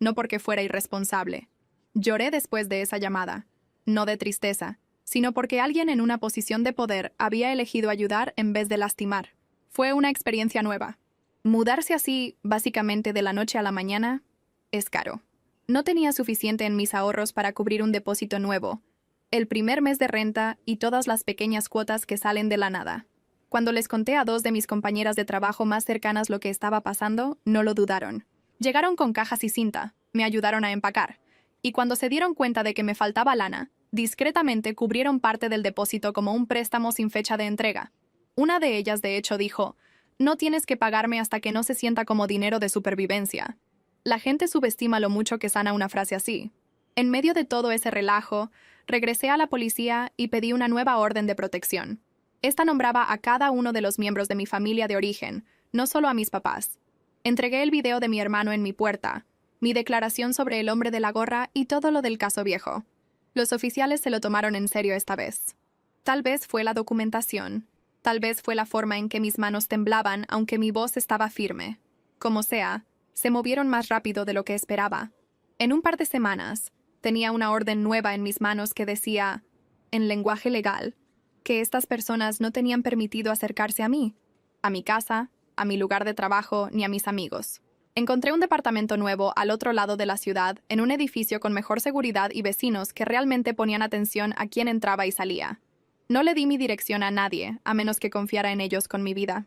no porque fuera irresponsable. Lloré después de esa llamada, no de tristeza, sino porque alguien en una posición de poder había elegido ayudar en vez de lastimar. Fue una experiencia nueva. Mudarse así, básicamente de la noche a la mañana, es caro. No tenía suficiente en mis ahorros para cubrir un depósito nuevo, el primer mes de renta y todas las pequeñas cuotas que salen de la nada. Cuando les conté a dos de mis compañeras de trabajo más cercanas lo que estaba pasando, no lo dudaron. Llegaron con cajas y cinta, me ayudaron a empacar, y cuando se dieron cuenta de que me faltaba lana, discretamente cubrieron parte del depósito como un préstamo sin fecha de entrega. Una de ellas, de hecho, dijo: «No tienes que pagarme hasta que no se sienta como dinero de supervivencia». La gente subestima lo mucho que sana una frase así. En medio de todo ese relajo, regresé a la policía y pedí una nueva orden de protección. Esta nombraba a cada uno de los miembros de mi familia de origen, no solo a mis papás. Entregué el video de mi hermano en mi puerta, mi declaración sobre el hombre de la gorra y todo lo del caso viejo. Los oficiales se lo tomaron en serio esta vez. Tal vez fue la documentación, tal vez fue la forma en que mis manos temblaban aunque mi voz estaba firme. Como sea, se movieron más rápido de lo que esperaba. En un par de semanas, tenía una orden nueva en mis manos que decía, en lenguaje legal, que estas personas no tenían permitido acercarse a mí, a mi casa, a mi lugar de trabajo ni a mis amigos. Encontré un departamento nuevo al otro lado de la ciudad, en un edificio con mejor seguridad y vecinos que realmente ponían atención a quién entraba y salía. No le di mi dirección a nadie, a menos que confiara en ellos con mi vida.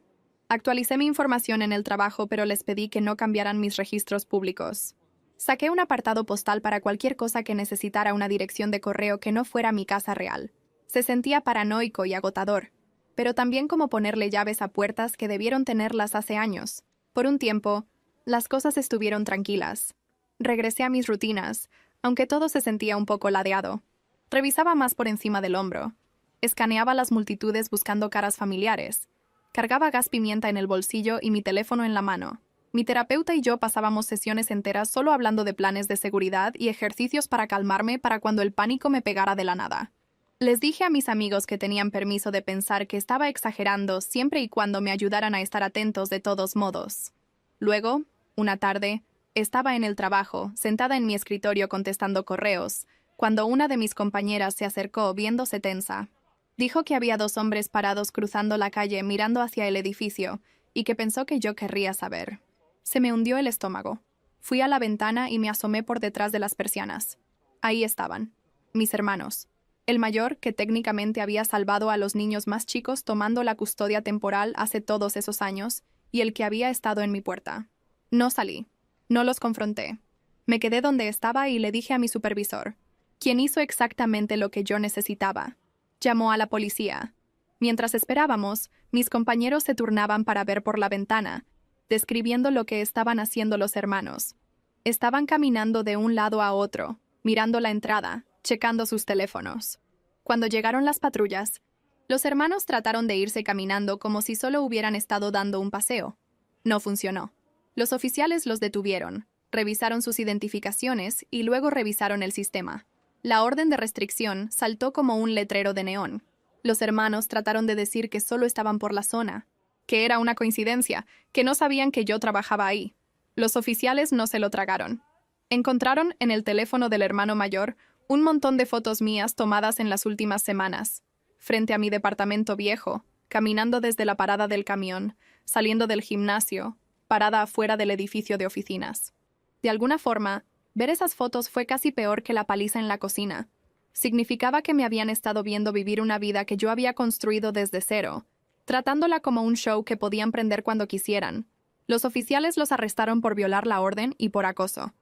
Actualicé mi información en el trabajo, pero les pedí que no cambiaran mis registros públicos. Saqué un apartado postal para cualquier cosa que necesitara una dirección de correo que no fuera mi casa real. Se sentía paranoico y agotador, pero también como ponerle llaves a puertas que debieron tenerlas hace años. Por un tiempo, las cosas estuvieron tranquilas. Regresé a mis rutinas, aunque todo se sentía un poco ladeado. Revisaba más por encima del hombro. Escaneaba las multitudes buscando caras familiares. Cargaba gas pimienta en el bolsillo y mi teléfono en la mano. Mi terapeuta y yo pasábamos sesiones enteras solo hablando de planes de seguridad y ejercicios para calmarme para cuando el pánico me pegara de la nada. Les dije a mis amigos que tenían permiso de pensar que estaba exagerando siempre y cuando me ayudaran a estar atentos de todos modos. Luego, una tarde, estaba en el trabajo, sentada en mi escritorio contestando correos, cuando una de mis compañeras se acercó viéndose tensa. Dijo que había dos hombres parados cruzando la calle mirando hacia el edificio y que pensó que yo querría saber. Se me hundió el estómago. Fui a la ventana y me asomé por detrás de las persianas. Ahí estaban. mis hermanos. El mayor, que técnicamente había salvado a los niños más chicos tomando la custodia temporal hace todos esos años, y el que había estado en mi puerta. No salí. No los confronté. Me quedé donde estaba y le dije a mi supervisor, quien hizo exactamente lo que yo necesitaba. Llamó a la policía. Mientras esperábamos, mis compañeros se turnaban para ver por la ventana, describiendo lo que estaban haciendo los hermanos. Estaban caminando de un lado a otro, mirando la entrada, checando sus teléfonos. Cuando llegaron las patrullas, los hermanos trataron de irse caminando como si solo hubieran estado dando un paseo. No funcionó. Los oficiales los detuvieron, revisaron sus identificaciones y luego revisaron el sistema. La orden de restricción saltó como un letrero de neón. Los hermanos trataron de decir que solo estaban por la zona, que era una coincidencia, que no sabían que yo trabajaba ahí. Los oficiales no se lo tragaron. Encontraron en el teléfono del hermano mayor un montón de fotos mías tomadas en las últimas semanas, frente a mi departamento viejo, caminando desde la parada del camión, saliendo del gimnasio, parada afuera del edificio de oficinas. De alguna forma, ver esas fotos fue casi peor que la paliza en la cocina. Significaba que me habían estado viendo vivir una vida que yo había construido desde cero, tratándola como un show que podían prender cuando quisieran. Los oficiales los arrestaron por violar la orden y por acoso.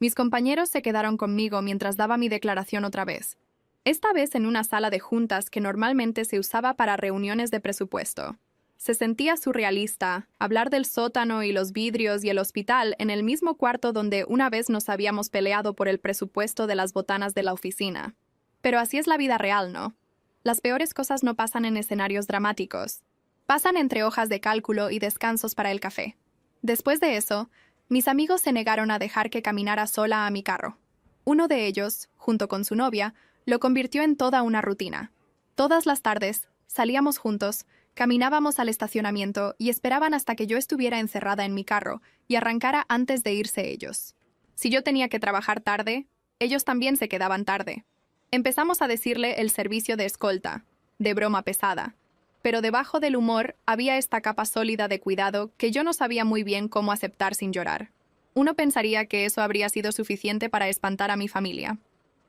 Mis compañeros se quedaron conmigo mientras daba mi declaración otra vez. Esta vez en una sala de juntas que normalmente se usaba para reuniones de presupuesto. Se sentía surrealista hablar del sótano y los vidrios y el hospital en el mismo cuarto donde una vez nos habíamos peleado por el presupuesto de las botanas de la oficina. Pero así es la vida real, ¿no? Las peores cosas no pasan en escenarios dramáticos. Pasan entre hojas de cálculo y descansos para el café. Después de eso, mis amigos se negaron a dejar que caminara sola a mi carro. Uno de ellos, junto con su novia, lo convirtió en toda una rutina. Todas las tardes, salíamos juntos, caminábamos al estacionamiento y esperaban hasta que yo estuviera encerrada en mi carro y arrancara antes de irse ellos. Si yo tenía que trabajar tarde, ellos también se quedaban tarde. Empezamos a decirle el servicio de escolta, de broma pesada. Pero debajo del humor había esta capa sólida de cuidado que yo no sabía muy bien cómo aceptar sin llorar. Uno pensaría que eso habría sido suficiente para espantar a mi familia.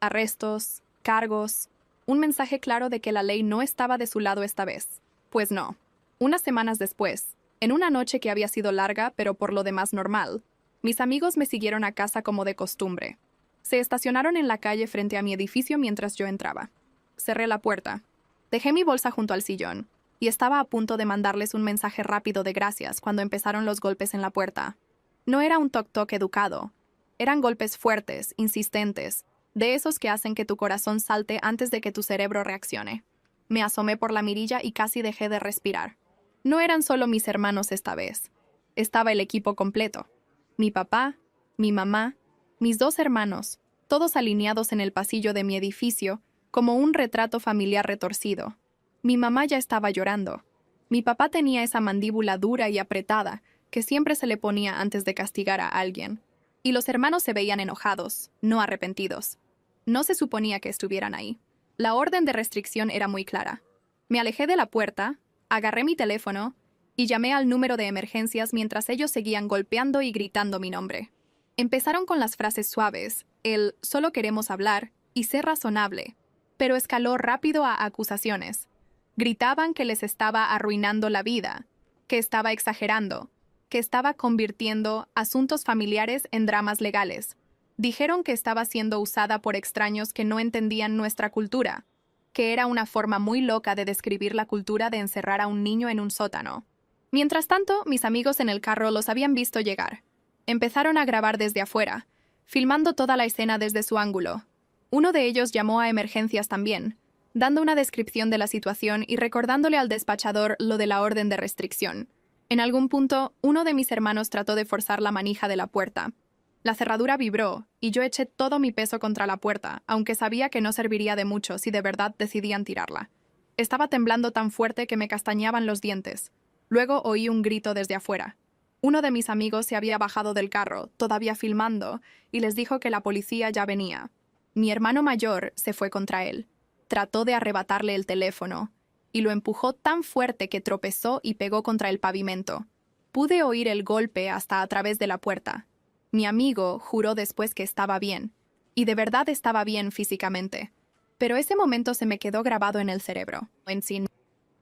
Arrestos, cargos, un mensaje claro de que la ley no estaba de su lado esta vez. Pues no. Unas semanas después, en una noche que había sido larga pero por lo demás normal, mis amigos me siguieron a casa como de costumbre. Se estacionaron en la calle frente a mi edificio mientras yo entraba. Cerré la puerta. Dejé mi bolsa junto al sillón y estaba a punto de mandarles un mensaje rápido de gracias cuando empezaron los golpes en la puerta. No era un toc-toc educado. Eran golpes fuertes, insistentes, de esos que hacen que tu corazón salte antes de que tu cerebro reaccione. Me asomé por la mirilla y casi dejé de respirar. No eran solo mis hermanos esta vez. Estaba el equipo completo. Mi papá, mi mamá, mis dos hermanos, todos alineados en el pasillo de mi edificio, como un retrato familiar retorcido. Mi mamá ya estaba llorando. Mi papá tenía esa mandíbula dura y apretada que siempre se le ponía antes de castigar a alguien. Y los hermanos se veían enojados, no arrepentidos. No se suponía que estuvieran ahí. La orden de restricción era muy clara. Me alejé de la puerta, agarré mi teléfono y llamé al número de emergencias mientras ellos seguían golpeando y gritando mi nombre. Empezaron con las frases suaves, el «solo queremos hablar» y «ser razonable», pero escaló rápido a acusaciones. Gritaban que les estaba arruinando la vida, que estaba exagerando, que estaba convirtiendo asuntos familiares en dramas legales. Dijeron que estaba siendo usada por extraños que no entendían nuestra cultura, que era una forma muy loca de describir la cultura de encerrar a un niño en un sótano. Mientras tanto, mis amigos en el carro los habían visto llegar. Empezaron a grabar desde afuera, filmando toda la escena desde su ángulo. Uno de ellos llamó a emergencias también, dando una descripción de la situación y recordándole al despachador lo de la orden de restricción. En algún punto, uno de mis hermanos trató de forzar la manija de la puerta. La cerradura vibró, y yo eché todo mi peso contra la puerta, aunque sabía que no serviría de mucho si de verdad decidían tirarla. Estaba temblando tan fuerte que me castañaban los dientes. Luego oí un grito desde afuera. Uno de mis amigos se había bajado del carro, todavía filmando, y les dijo que la policía ya venía. Mi hermano mayor se fue contra él. Trató de arrebatarle el teléfono, y lo empujó tan fuerte que tropezó y pegó contra el pavimento. Pude oír el golpe hasta a través de la puerta. Mi amigo juró después que estaba bien, y de verdad estaba bien físicamente. Pero ese momento se me quedó grabado en el cerebro. En sí,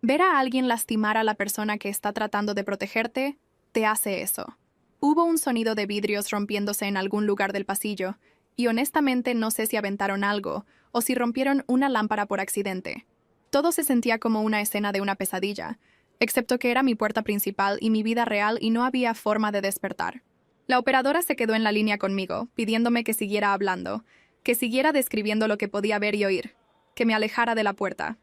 ver a alguien lastimar a la persona que está tratando de protegerte, te hace eso. Hubo un sonido de vidrios rompiéndose en algún lugar del pasillo, y honestamente no sé si aventaron algo o si rompieron una lámpara por accidente. Todo se sentía como una escena de una pesadilla, excepto que era mi puerta principal y mi vida real y no había forma de despertar. La operadora se quedó en la línea conmigo, pidiéndome que siguiera hablando, que siguiera describiendo lo que podía ver y oír, que me alejara de la puerta.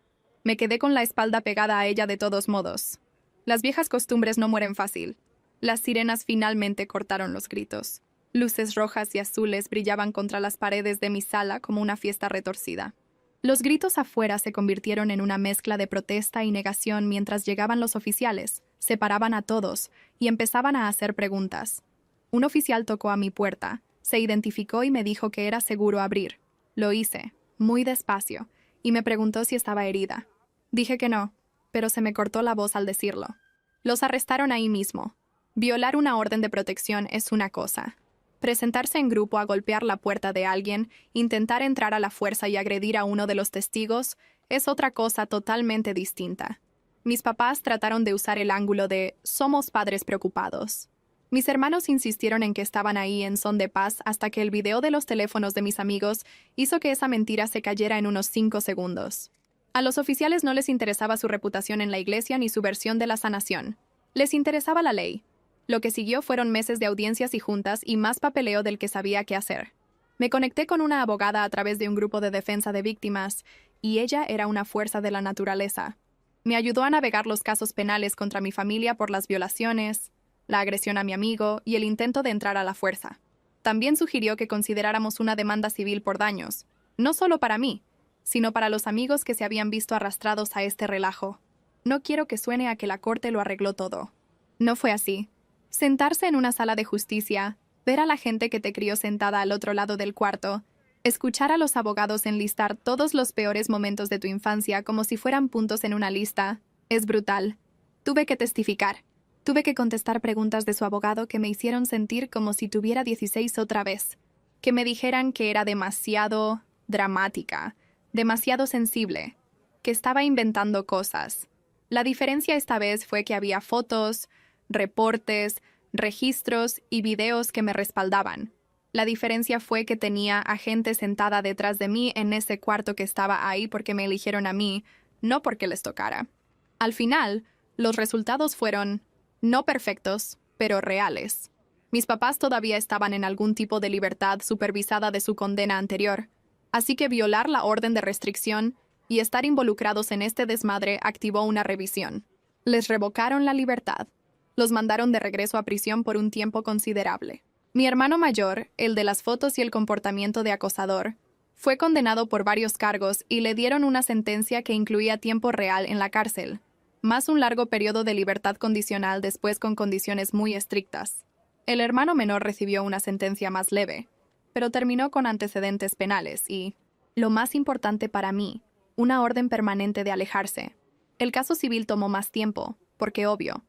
Me quedé con la espalda pegada a ella de todos modos. Las viejas costumbres no mueren fácil. Las sirenas finalmente cortaron los gritos. Luces rojas y azules brillaban contra las paredes de mi sala como una fiesta retorcida. Los gritos afuera se convirtieron en una mezcla de protesta y negación mientras llegaban los oficiales, separaban a todos y empezaban a hacer preguntas. Un oficial tocó a mi puerta, se identificó y me dijo que era seguro abrir. Lo hice, muy despacio, y me preguntó si estaba herida. Dije que no, pero se me cortó la voz al decirlo. Los arrestaron ahí mismo. Violar una orden de protección es una cosa. Presentarse en grupo a golpear la puerta de alguien, intentar entrar a la fuerza y agredir a uno de los testigos, es otra cosa totalmente distinta. Mis papás trataron de usar el ángulo de «somos padres preocupados». Mis hermanos insistieron en que estaban ahí en son de paz hasta que el video de los teléfonos de mis amigos hizo que esa mentira se cayera en unos 5 segundos. A los oficiales no les interesaba su reputación en la iglesia ni su versión de la sanación. Les interesaba la ley. Lo que siguió fueron meses de audiencias y juntas y más papeleo del que sabía qué hacer. Me conecté con una abogada a través de un grupo de defensa de víctimas, y ella era una fuerza de la naturaleza. Me ayudó a navegar los casos penales contra mi familia por las violaciones, la agresión a mi amigo y el intento de entrar a la fuerza. También sugirió que consideráramos una demanda civil por daños, no solo para mí, sino para los amigos que se habían visto arrastrados a este relajo. No quiero que suene a que la corte lo arregló todo. No fue así. Sentarse en una sala de justicia, ver a la gente que te crió sentada al otro lado del cuarto, escuchar a los abogados enlistar todos los peores momentos de tu infancia como si fueran puntos en una lista, es brutal. Tuve que testificar. Tuve que contestar preguntas de su abogado que me hicieron sentir como si tuviera 16 otra vez. Que me dijeran que era demasiado dramática, demasiado sensible, que estaba inventando cosas. La diferencia esta vez fue que había fotos, reportes, registros y videos que me respaldaban. La diferencia fue que tenía a gente sentada detrás de mí en ese cuarto que estaba ahí porque me eligieron a mí, no porque les tocara. Al final, los resultados fueron no perfectos, pero reales. Mis papás todavía estaban en algún tipo de libertad supervisada de su condena anterior, así que violar la orden de restricción y estar involucrados en este desmadre activó una revisión. Les revocaron la libertad. Los mandaron de regreso a prisión por un tiempo considerable. Mi hermano mayor, el de las fotos y el comportamiento de acosador, fue condenado por varios cargos y le dieron una sentencia que incluía tiempo real en la cárcel, más un largo periodo de libertad condicional después con condiciones muy estrictas. El hermano menor recibió una sentencia más leve, pero terminó con antecedentes penales y, lo más importante para mí, una orden permanente de alejarse. El caso civil tomó más tiempo, porque obvio.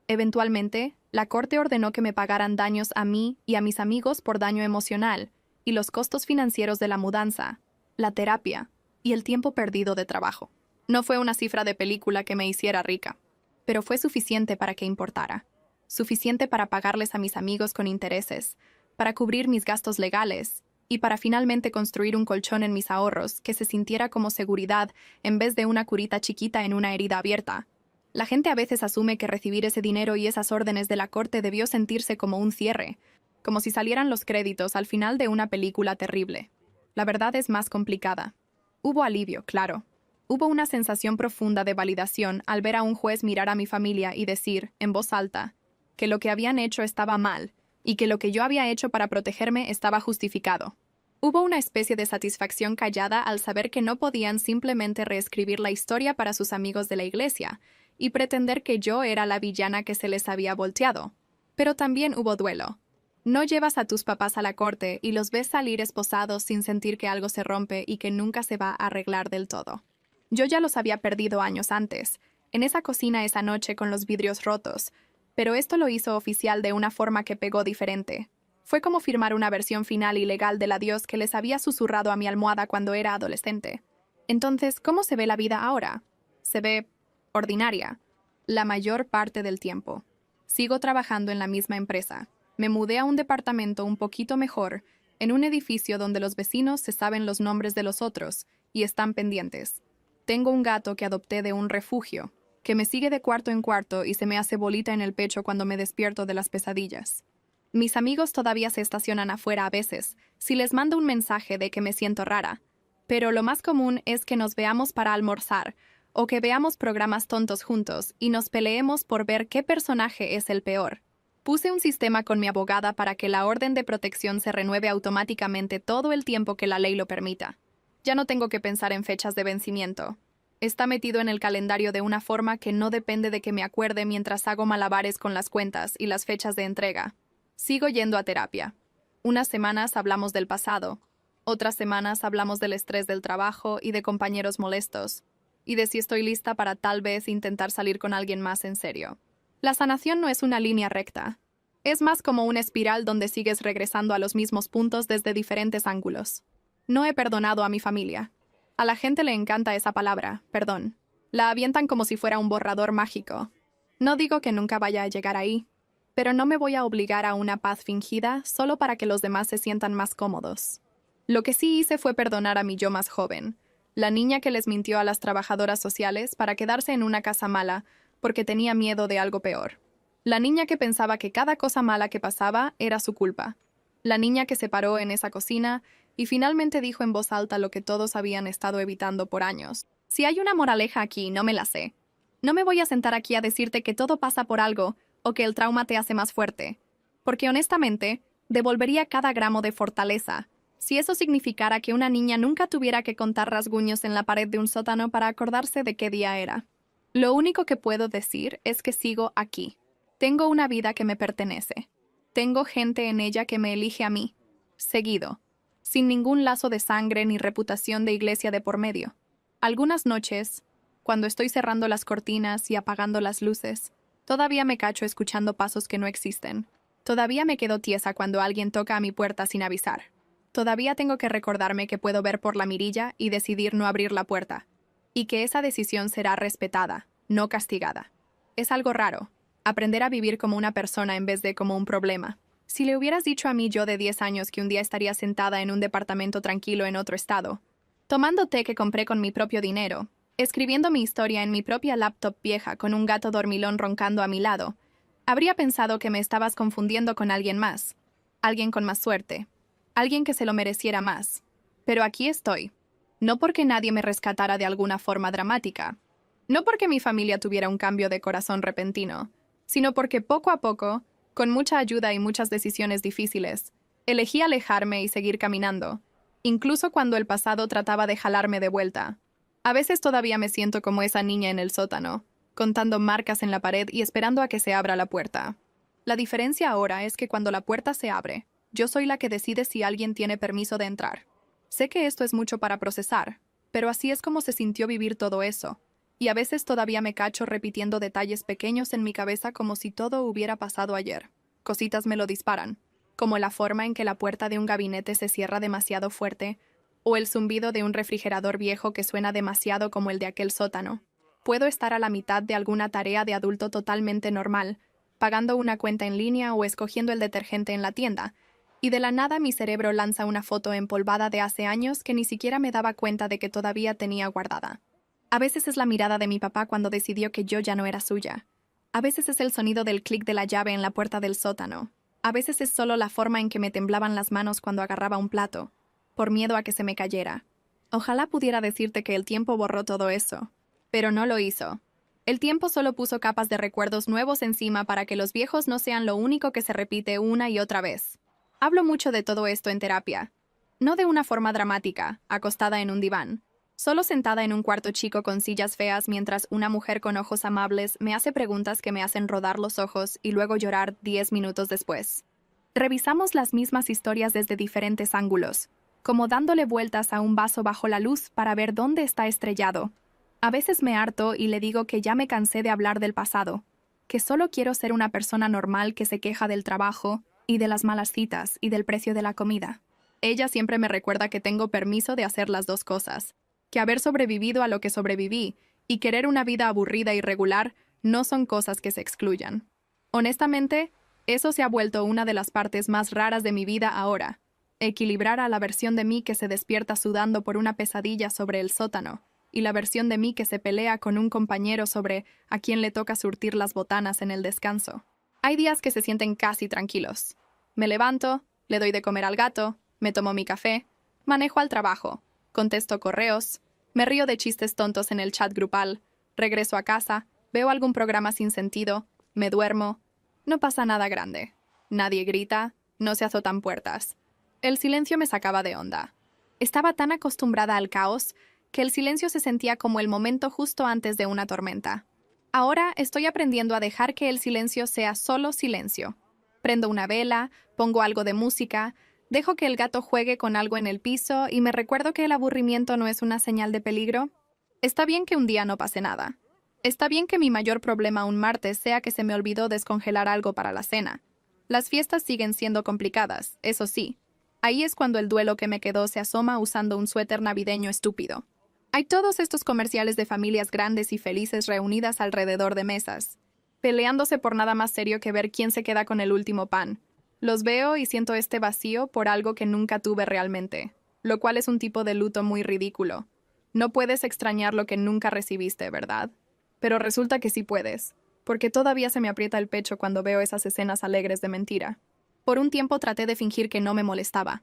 Eventualmente, la corte ordenó que me pagaran daños a mí y a mis amigos por daño emocional y los costos financieros de la mudanza, la terapia y el tiempo perdido de trabajo. No fue una cifra de película que me hiciera rica, pero fue suficiente para que importara. Suficiente para pagarles a mis amigos con intereses, para cubrir mis gastos legales y para finalmente construir un colchón en mis ahorros que se sintiera como seguridad en vez de una curita chiquita en una herida abierta. La gente a veces asume que recibir ese dinero y esas órdenes de la corte debió sentirse como un cierre, como si salieran los créditos al final de una película terrible. La verdad es más complicada. Hubo alivio, claro. Hubo una sensación profunda de validación al ver a un juez mirar a mi familia y decir, en voz alta, que lo que habían hecho estaba mal y que lo que yo había hecho para protegerme estaba justificado. Hubo una especie de satisfacción callada al saber que no podían simplemente reescribir la historia para sus amigos de la iglesia y pretender que yo era la villana que se les había volteado. Pero también hubo duelo. No llevas a tus papás a la corte y los ves salir esposados sin sentir que algo se rompe y que nunca se va a arreglar del todo. Yo ya los había perdido años antes, en esa cocina esa noche con los vidrios rotos, pero esto lo hizo oficial de una forma que pegó diferente. Fue como firmar una versión final y legal del adiós que les había susurrado a mi almohada cuando era adolescente. Entonces, ¿cómo se ve la vida ahora? Se ve ordinaria, la mayor parte del tiempo. Sigo trabajando en la misma empresa. Me mudé a un departamento un poquito mejor, en un edificio donde los vecinos se saben los nombres de los otros y están pendientes. Tengo un gato que adopté de un refugio, que me sigue de cuarto en cuarto y se me hace bolita en el pecho cuando me despierto de las pesadillas. Mis amigos todavía se estacionan afuera a veces, si les mando un mensaje de que me siento rara, pero lo más común es que nos veamos para almorzar o que veamos programas tontos juntos y nos peleemos por ver qué personaje es el peor. Puse un sistema con mi abogada para que la orden de protección se renueve automáticamente todo el tiempo que la ley lo permita. Ya no tengo que pensar en fechas de vencimiento. Está metido en el calendario de una forma que no depende de que me acuerde mientras hago malabares con las cuentas y las fechas de entrega. Sigo yendo a terapia. Unas semanas hablamos del pasado. Otras semanas hablamos del estrés del trabajo y de compañeros molestos. Y de si estoy lista para tal vez intentar salir con alguien más en serio. La sanación no es una línea recta. Es más como una espiral donde sigues regresando a los mismos puntos desde diferentes ángulos. No he perdonado a mi familia. A la gente le encanta esa palabra, perdón. La avientan como si fuera un borrador mágico. No digo que nunca vaya a llegar ahí, pero no me voy a obligar a una paz fingida solo para que los demás se sientan más cómodos. Lo que sí hice fue perdonar a mi yo más joven, la niña que les mintió a las trabajadoras sociales para quedarse en una casa mala porque tenía miedo de algo peor. La niña que pensaba que cada cosa mala que pasaba era su culpa. La niña que se paró en esa cocina y finalmente dijo en voz alta lo que todos habían estado evitando por años. Si hay una moraleja aquí, no me la sé. No me voy a sentar aquí a decirte que todo pasa por algo o que el trauma te hace más fuerte, porque honestamente, devolvería cada gramo de fortaleza si eso significara que una niña nunca tuviera que contar rasguños en la pared de un sótano para acordarse de qué día era. Lo único que puedo decir es que sigo aquí. Tengo una vida que me pertenece. Tengo gente en ella que me elige a mí, seguido, sin ningún lazo de sangre ni reputación de iglesia de por medio. Algunas noches, cuando estoy cerrando las cortinas y apagando las luces, todavía me cacho escuchando pasos que no existen. Todavía me quedo tiesa cuando alguien toca a mi puerta sin avisar. Todavía tengo que recordarme que puedo ver por la mirilla y decidir no abrir la puerta, y que esa decisión será respetada, no castigada. Es algo raro, aprender a vivir como una persona en vez de como un problema. Si le hubieras dicho a mí yo de 10 años que un día estaría sentada en un departamento tranquilo en otro estado, tomando té que compré con mi propio dinero, escribiendo mi historia en mi propia laptop vieja con un gato dormilón roncando a mi lado, habría pensado que me estabas confundiendo con alguien más, alguien con más suerte, alguien que se lo mereciera más. Pero aquí estoy. No porque nadie me rescatara de alguna forma dramática. No porque mi familia tuviera un cambio de corazón repentino, sino porque poco a poco, con mucha ayuda y muchas decisiones difíciles, elegí alejarme y seguir caminando, incluso cuando el pasado trataba de jalarme de vuelta. A veces todavía me siento como esa niña en el sótano, contando marcas en la pared y esperando a que se abra la puerta. La diferencia ahora es que cuando la puerta se abre, yo soy la que decide si alguien tiene permiso de entrar. Sé que esto es mucho para procesar, pero así es como se sintió vivir todo eso, y a veces todavía me cacho repitiendo detalles pequeños en mi cabeza como si todo hubiera pasado ayer. Cositas me lo disparan, como la forma en que la puerta de un gabinete se cierra demasiado fuerte, o el zumbido de un refrigerador viejo que suena demasiado como el de aquel sótano. Puedo estar a la mitad de alguna tarea de adulto totalmente normal, pagando una cuenta en línea o escogiendo el detergente en la tienda, y de la nada mi cerebro lanza una foto empolvada de hace años que ni siquiera me daba cuenta de que todavía tenía guardada. A veces es la mirada de mi papá cuando decidió que yo ya no era suya. A veces es el sonido del clic de la llave en la puerta del sótano. A veces es solo la forma en que me temblaban las manos cuando agarraba un plato, por miedo a que se me cayera. Ojalá pudiera decirte que el tiempo borró todo eso, pero no lo hizo. El tiempo solo puso capas de recuerdos nuevos encima para que los viejos no sean lo único que se repite una y otra vez. Hablo mucho de todo esto en terapia. No de una forma dramática, acostada en un diván, solo sentada en un cuarto chico con sillas feas mientras una mujer con ojos amables me hace preguntas que me hacen rodar los ojos y luego llorar 10 minutos después. Revisamos las mismas historias desde diferentes ángulos, como dándole vueltas a un vaso bajo la luz para ver dónde está estrellado. A veces me harto y le digo que ya me cansé de hablar del pasado, que solo quiero ser una persona normal que se queja del trabajo, y de las malas citas, y del precio de la comida. Ella siempre me recuerda que tengo permiso de hacer las dos cosas. que haber sobrevivido a lo que sobreviví y querer una vida aburrida y regular no son cosas que se excluyan. Honestamente, eso se ha vuelto una de las partes más raras de mi vida ahora. Equilibrar a la versión de mí que se despierta sudando por una pesadilla sobre el sótano y la versión de mí que se pelea con un compañero sobre a quién le toca surtir las botanas en el descanso. Hay días que se sienten casi tranquilos. Me levanto, le doy de comer al gato, me tomo mi café, manejo al trabajo, contesto correos, me río de chistes tontos en el chat grupal, regreso a casa, veo algún programa sin sentido, me duermo. No pasa nada grande. Nadie grita, no se azotan puertas. El silencio me sacaba de onda. Estaba tan acostumbrada al caos que el silencio se sentía como el momento justo antes de una tormenta. Ahora estoy aprendiendo a dejar que el silencio sea solo silencio. Prendo una vela, pongo algo de música, dejo que el gato juegue con algo en el piso y me recuerdo que el aburrimiento no es una señal de peligro. Está bien que un día no pase nada. Está bien que mi mayor problema un martes sea que se me olvidó descongelar algo para la cena. Las fiestas siguen siendo complicadas, eso sí. Ahí es cuando el duelo que me quedó se asoma usando un suéter navideño estúpido. Hay todos estos comerciales de familias grandes y felices reunidas alrededor de mesas, peleándose por nada más serio que ver quién se queda con el último pan. Los veo y siento este vacío por algo que nunca tuve realmente, lo cual es un tipo de luto muy ridículo. No puedes extrañar lo que nunca recibiste, ¿verdad? Pero resulta que sí puedes, porque todavía se me aprieta el pecho cuando veo esas escenas alegres de mentira. Por un tiempo traté de fingir que no me molestaba.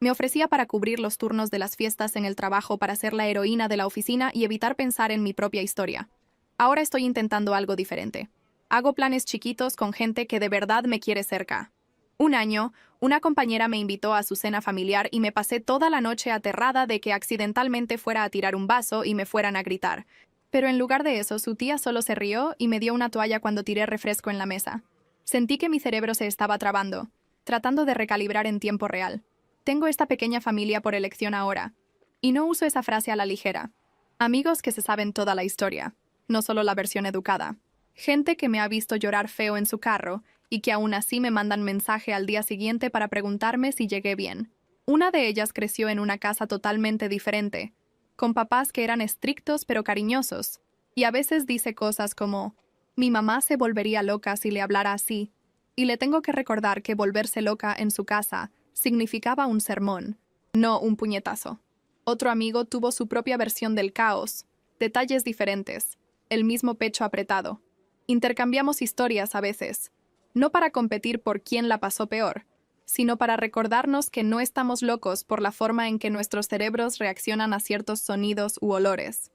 Me ofrecía para cubrir los turnos de las fiestas en el trabajo para ser la heroína de la oficina y evitar pensar en mi propia historia. Ahora estoy intentando algo diferente. Hago planes chiquitos con gente que de verdad me quiere cerca. Un año, una compañera me invitó a su cena familiar y me pasé toda la noche aterrada de que accidentalmente fuera a tirar un vaso y me fueran a gritar. Pero en lugar de eso, su tía solo se rió y me dio una toalla cuando tiré refresco en la mesa. Sentí que mi cerebro se estaba trabando, tratando de recalibrar en tiempo real. Tengo esta pequeña familia por elección ahora. Y no uso esa frase a la ligera. Amigos que se saben toda la historia, no solo la versión educada. Gente que me ha visto llorar feo en su carro y que aún así me mandan mensaje al día siguiente para preguntarme si llegué bien. Una de ellas creció en una casa totalmente diferente, con papás que eran estrictos pero cariñosos, y a veces dice cosas como, mi mamá se volvería loca si le hablara así, y le tengo que recordar que volverse loca en su casa significaba un sermón, no un puñetazo. Otro amigo tuvo su propia versión del caos, detalles diferentes, el mismo pecho apretado. Intercambiamos historias a veces, no para competir por quién la pasó peor, sino para recordarnos que no estamos locos por la forma en que nuestros cerebros reaccionan a ciertos sonidos u olores.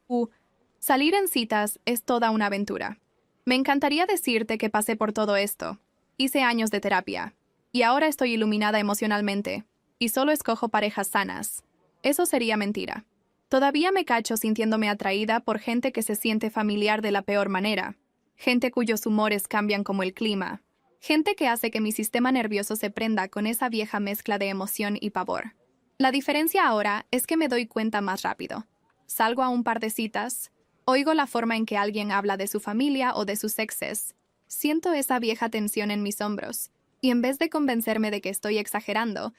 Salir en citas es toda una aventura. Me encantaría decirte que pasé por todo esto. Hice años de terapia. Y ahora estoy iluminada emocionalmente, y solo escojo parejas sanas. Eso sería mentira. Todavía me cacho sintiéndome atraída por gente que se siente familiar de la peor manera. Gente cuyos humores cambian como el clima. Gente que hace que mi sistema nervioso se prenda con esa vieja mezcla de emoción y pavor. La diferencia ahora es que me doy cuenta más rápido. Salgo a un par de citas, oigo la forma en que alguien habla de su familia o de sus exes. Siento esa vieja tensión en mis hombros. Y en vez de convencerme de que estoy exagerando,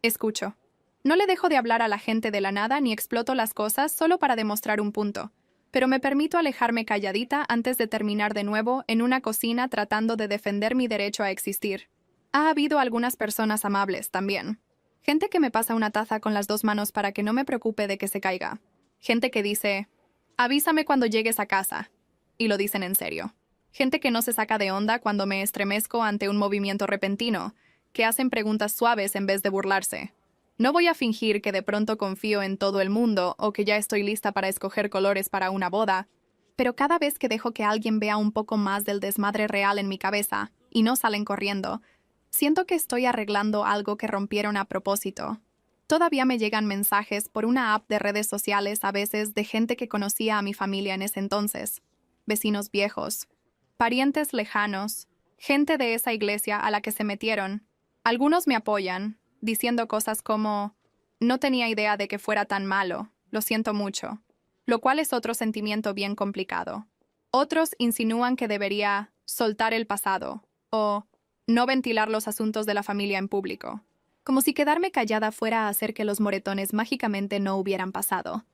escucho. No le dejo de hablar a la gente de la nada ni exploto las cosas solo para demostrar un punto, pero me permito alejarme calladita antes de terminar de nuevo en una cocina tratando de defender mi derecho a existir. Ha habido algunas personas amables también. Gente que me pasa una taza con las dos manos para que no me preocupe de que se caiga. Gente que dice, avísame cuando llegues a casa. Y lo dicen en serio. Gente que no se saca de onda cuando me estremezco ante un movimiento repentino, que hacen preguntas suaves en vez de burlarse. No voy a fingir que de pronto confío en todo el mundo o que ya estoy lista para escoger colores para una boda, pero cada vez que dejo que alguien vea un poco más del desmadre real en mi cabeza y no salen corriendo, siento que estoy arreglando algo que rompieron a propósito. Todavía me llegan mensajes por una app de redes sociales a veces de gente que conocía a mi familia en ese entonces, vecinos viejos, parientes lejanos, gente de esa iglesia a la que se metieron. Algunos me apoyan, diciendo cosas como, no tenía idea de que fuera tan malo, lo siento mucho, lo cual es otro sentimiento bien complicado. Otros insinúan que debería soltar el pasado o no ventilar los asuntos de la familia en público, como si quedarme callada fuera a hacer que los moretones mágicamente no hubieran pasado.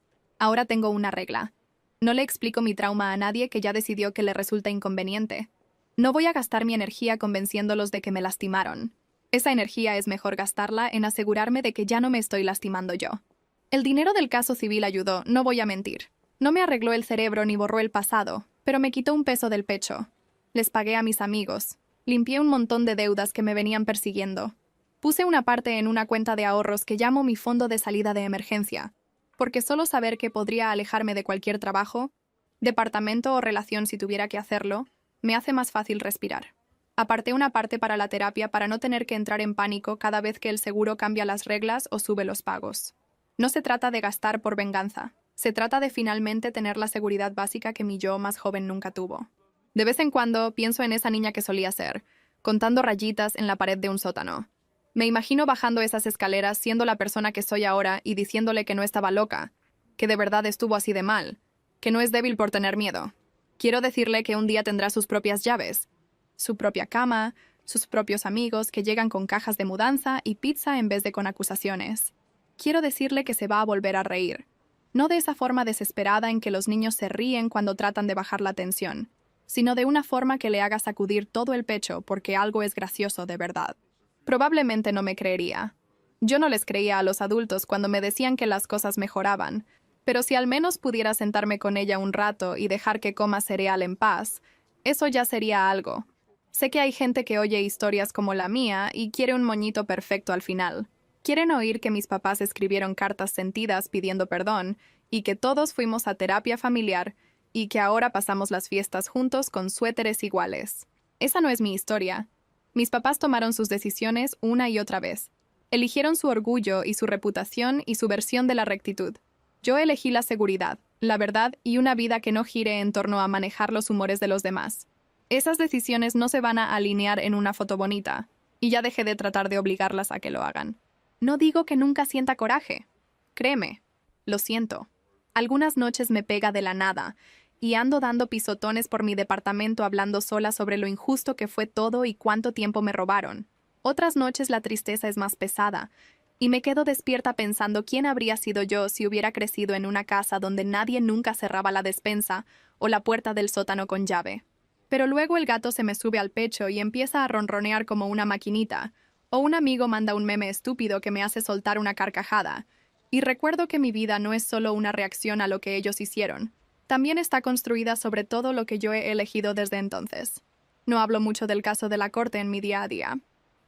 Ahora tengo una regla. No le explico mi trauma a nadie que ya decidió que le resulta inconveniente. No voy a gastar mi energía convenciéndolos de que me lastimaron. Esa energía es mejor gastarla en asegurarme de que ya no me estoy lastimando yo. El dinero del caso civil ayudó, no voy a mentir. No me arregló el cerebro ni borró el pasado, pero me quitó un peso del pecho. Les pagué a mis amigos. Limpié un montón de deudas que me venían persiguiendo. Puse una parte en una cuenta de ahorros que llamo mi fondo de salida de emergencia, porque solo saber que podría alejarme de cualquier trabajo, departamento o relación si tuviera que hacerlo, me hace más fácil respirar. Aparté una parte para la terapia para no tener que entrar en pánico cada vez que el seguro cambia las reglas o sube los pagos. No se trata de gastar por venganza. Se trata de finalmente tener la seguridad básica que mi yo más joven nunca tuvo. De vez en cuando pienso en esa niña que solía ser, contando rayitas en la pared de un sótano. Me imagino bajando esas escaleras siendo la persona que soy ahora y diciéndole que no estaba loca, que de verdad estuvo así de mal, que no es débil por tener miedo. Quiero decirle que un día tendrá sus propias llaves, su propia cama, sus propios amigos que llegan con cajas de mudanza y pizza en vez de con acusaciones. Quiero decirle que se va a volver a reír. No de esa forma desesperada en que los niños se ríen cuando tratan de bajar la tensión, sino de una forma que le haga sacudir todo el pecho porque algo es gracioso de verdad. Probablemente no me creería. Yo no les creía a los adultos cuando me decían que las cosas mejoraban, pero si al menos pudiera sentarme con ella un rato y dejar que coma cereal en paz, eso ya sería algo. Sé que hay gente que oye historias como la mía y quiere un moñito perfecto al final. Quieren oír que mis papás escribieron cartas sentidas pidiendo perdón y que todos fuimos a terapia familiar y que ahora pasamos las fiestas juntos con suéteres iguales. Esa no es mi historia. Mis papás tomaron sus decisiones una y otra vez. Eligieron su orgullo y su reputación y su versión de la rectitud. Yo elegí la seguridad, la verdad y una vida que no gire en torno a manejar los humores de los demás. Esas decisiones no se van a alinear en una foto bonita, y ya dejé de tratar de obligarlas a que lo hagan. No digo que nunca sienta coraje. Créeme, lo siento. Algunas noches me pega de la nada, y ando dando pisotones por mi departamento hablando sola sobre lo injusto que fue todo y cuánto tiempo me robaron. Otras noches la tristeza es más pesada, y me quedo despierta pensando quién habría sido yo si hubiera crecido en una casa donde nadie nunca cerraba la despensa o la puerta del sótano con llave. Pero luego el gato se me sube al pecho y empieza a ronronear como una maquinita, o un amigo manda un meme estúpido que me hace soltar una carcajada, y recuerdo que mi vida no es solo una reacción a lo que ellos hicieron. También está construida sobre todo lo que yo he elegido desde entonces. No hablo mucho del caso de la corte en mi día a día.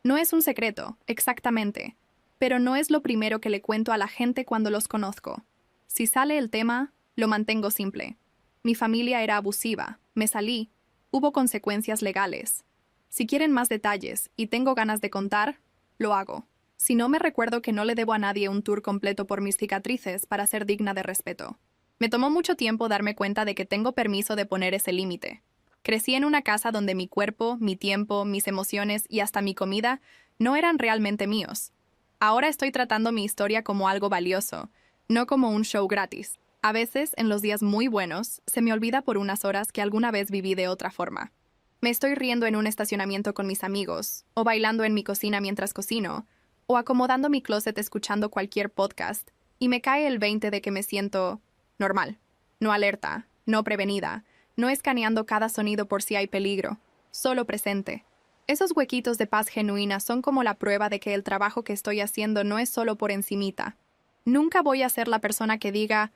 No es un secreto, exactamente, pero no es lo primero que le cuento a la gente cuando los conozco. Si sale el tema, lo mantengo simple. Mi familia era abusiva, me salí, hubo consecuencias legales. Si quieren más detalles y tengo ganas de contar, lo hago. Si no, me recuerdo que no le debo a nadie un tour completo por mis cicatrices para ser digna de respeto. Me tomó mucho tiempo darme cuenta de que tengo permiso de poner ese límite. Crecí en una casa donde mi cuerpo, mi tiempo, mis emociones y hasta mi comida no eran realmente míos. Ahora estoy tratando mi historia como algo valioso, no como un show gratis. A veces, en los días muy buenos, se me olvida por unas horas que alguna vez viví de otra forma. Me estoy riendo en un estacionamiento con mis amigos, o bailando en mi cocina mientras cocino, o acomodando mi closet escuchando cualquier podcast, y me cae el 20 de que me siento normal, no alerta, no prevenida, no escaneando cada sonido por si hay peligro, solo presente. Esos huequitos de paz genuina son como la prueba de que el trabajo que estoy haciendo no es solo por encimita. Nunca voy a ser la persona que diga,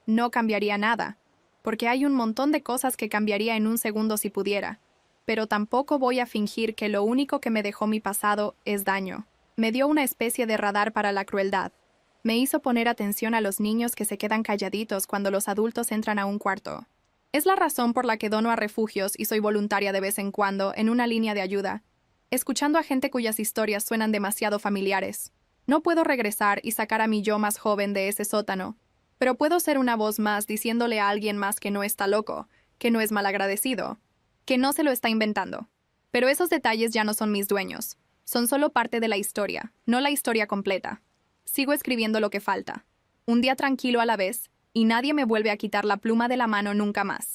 no cambiaría nada, porque hay un montón de cosas que cambiaría en un segundo si pudiera. Pero tampoco voy a fingir que lo único que me dejó mi pasado es daño. Me dio una especie de radar para la crueldad. Me hizo poner atención a los niños que se quedan calladitos cuando los adultos entran a un cuarto. Es la razón por la que dono a refugios y soy voluntaria de vez en cuando en una línea de ayuda, escuchando a gente cuyas historias suenan demasiado familiares. No puedo regresar y sacar a mi yo más joven de ese sótano, pero puedo ser una voz más diciéndole a alguien más que no está loco, que no es malagradecido, que no se lo está inventando. Pero esos detalles ya no son mis dueños. Son solo parte de la historia, no la historia completa. Sigo escribiendo lo que falta. Un día tranquilo a la vez, y nadie me vuelve a quitar la pluma de la mano nunca más.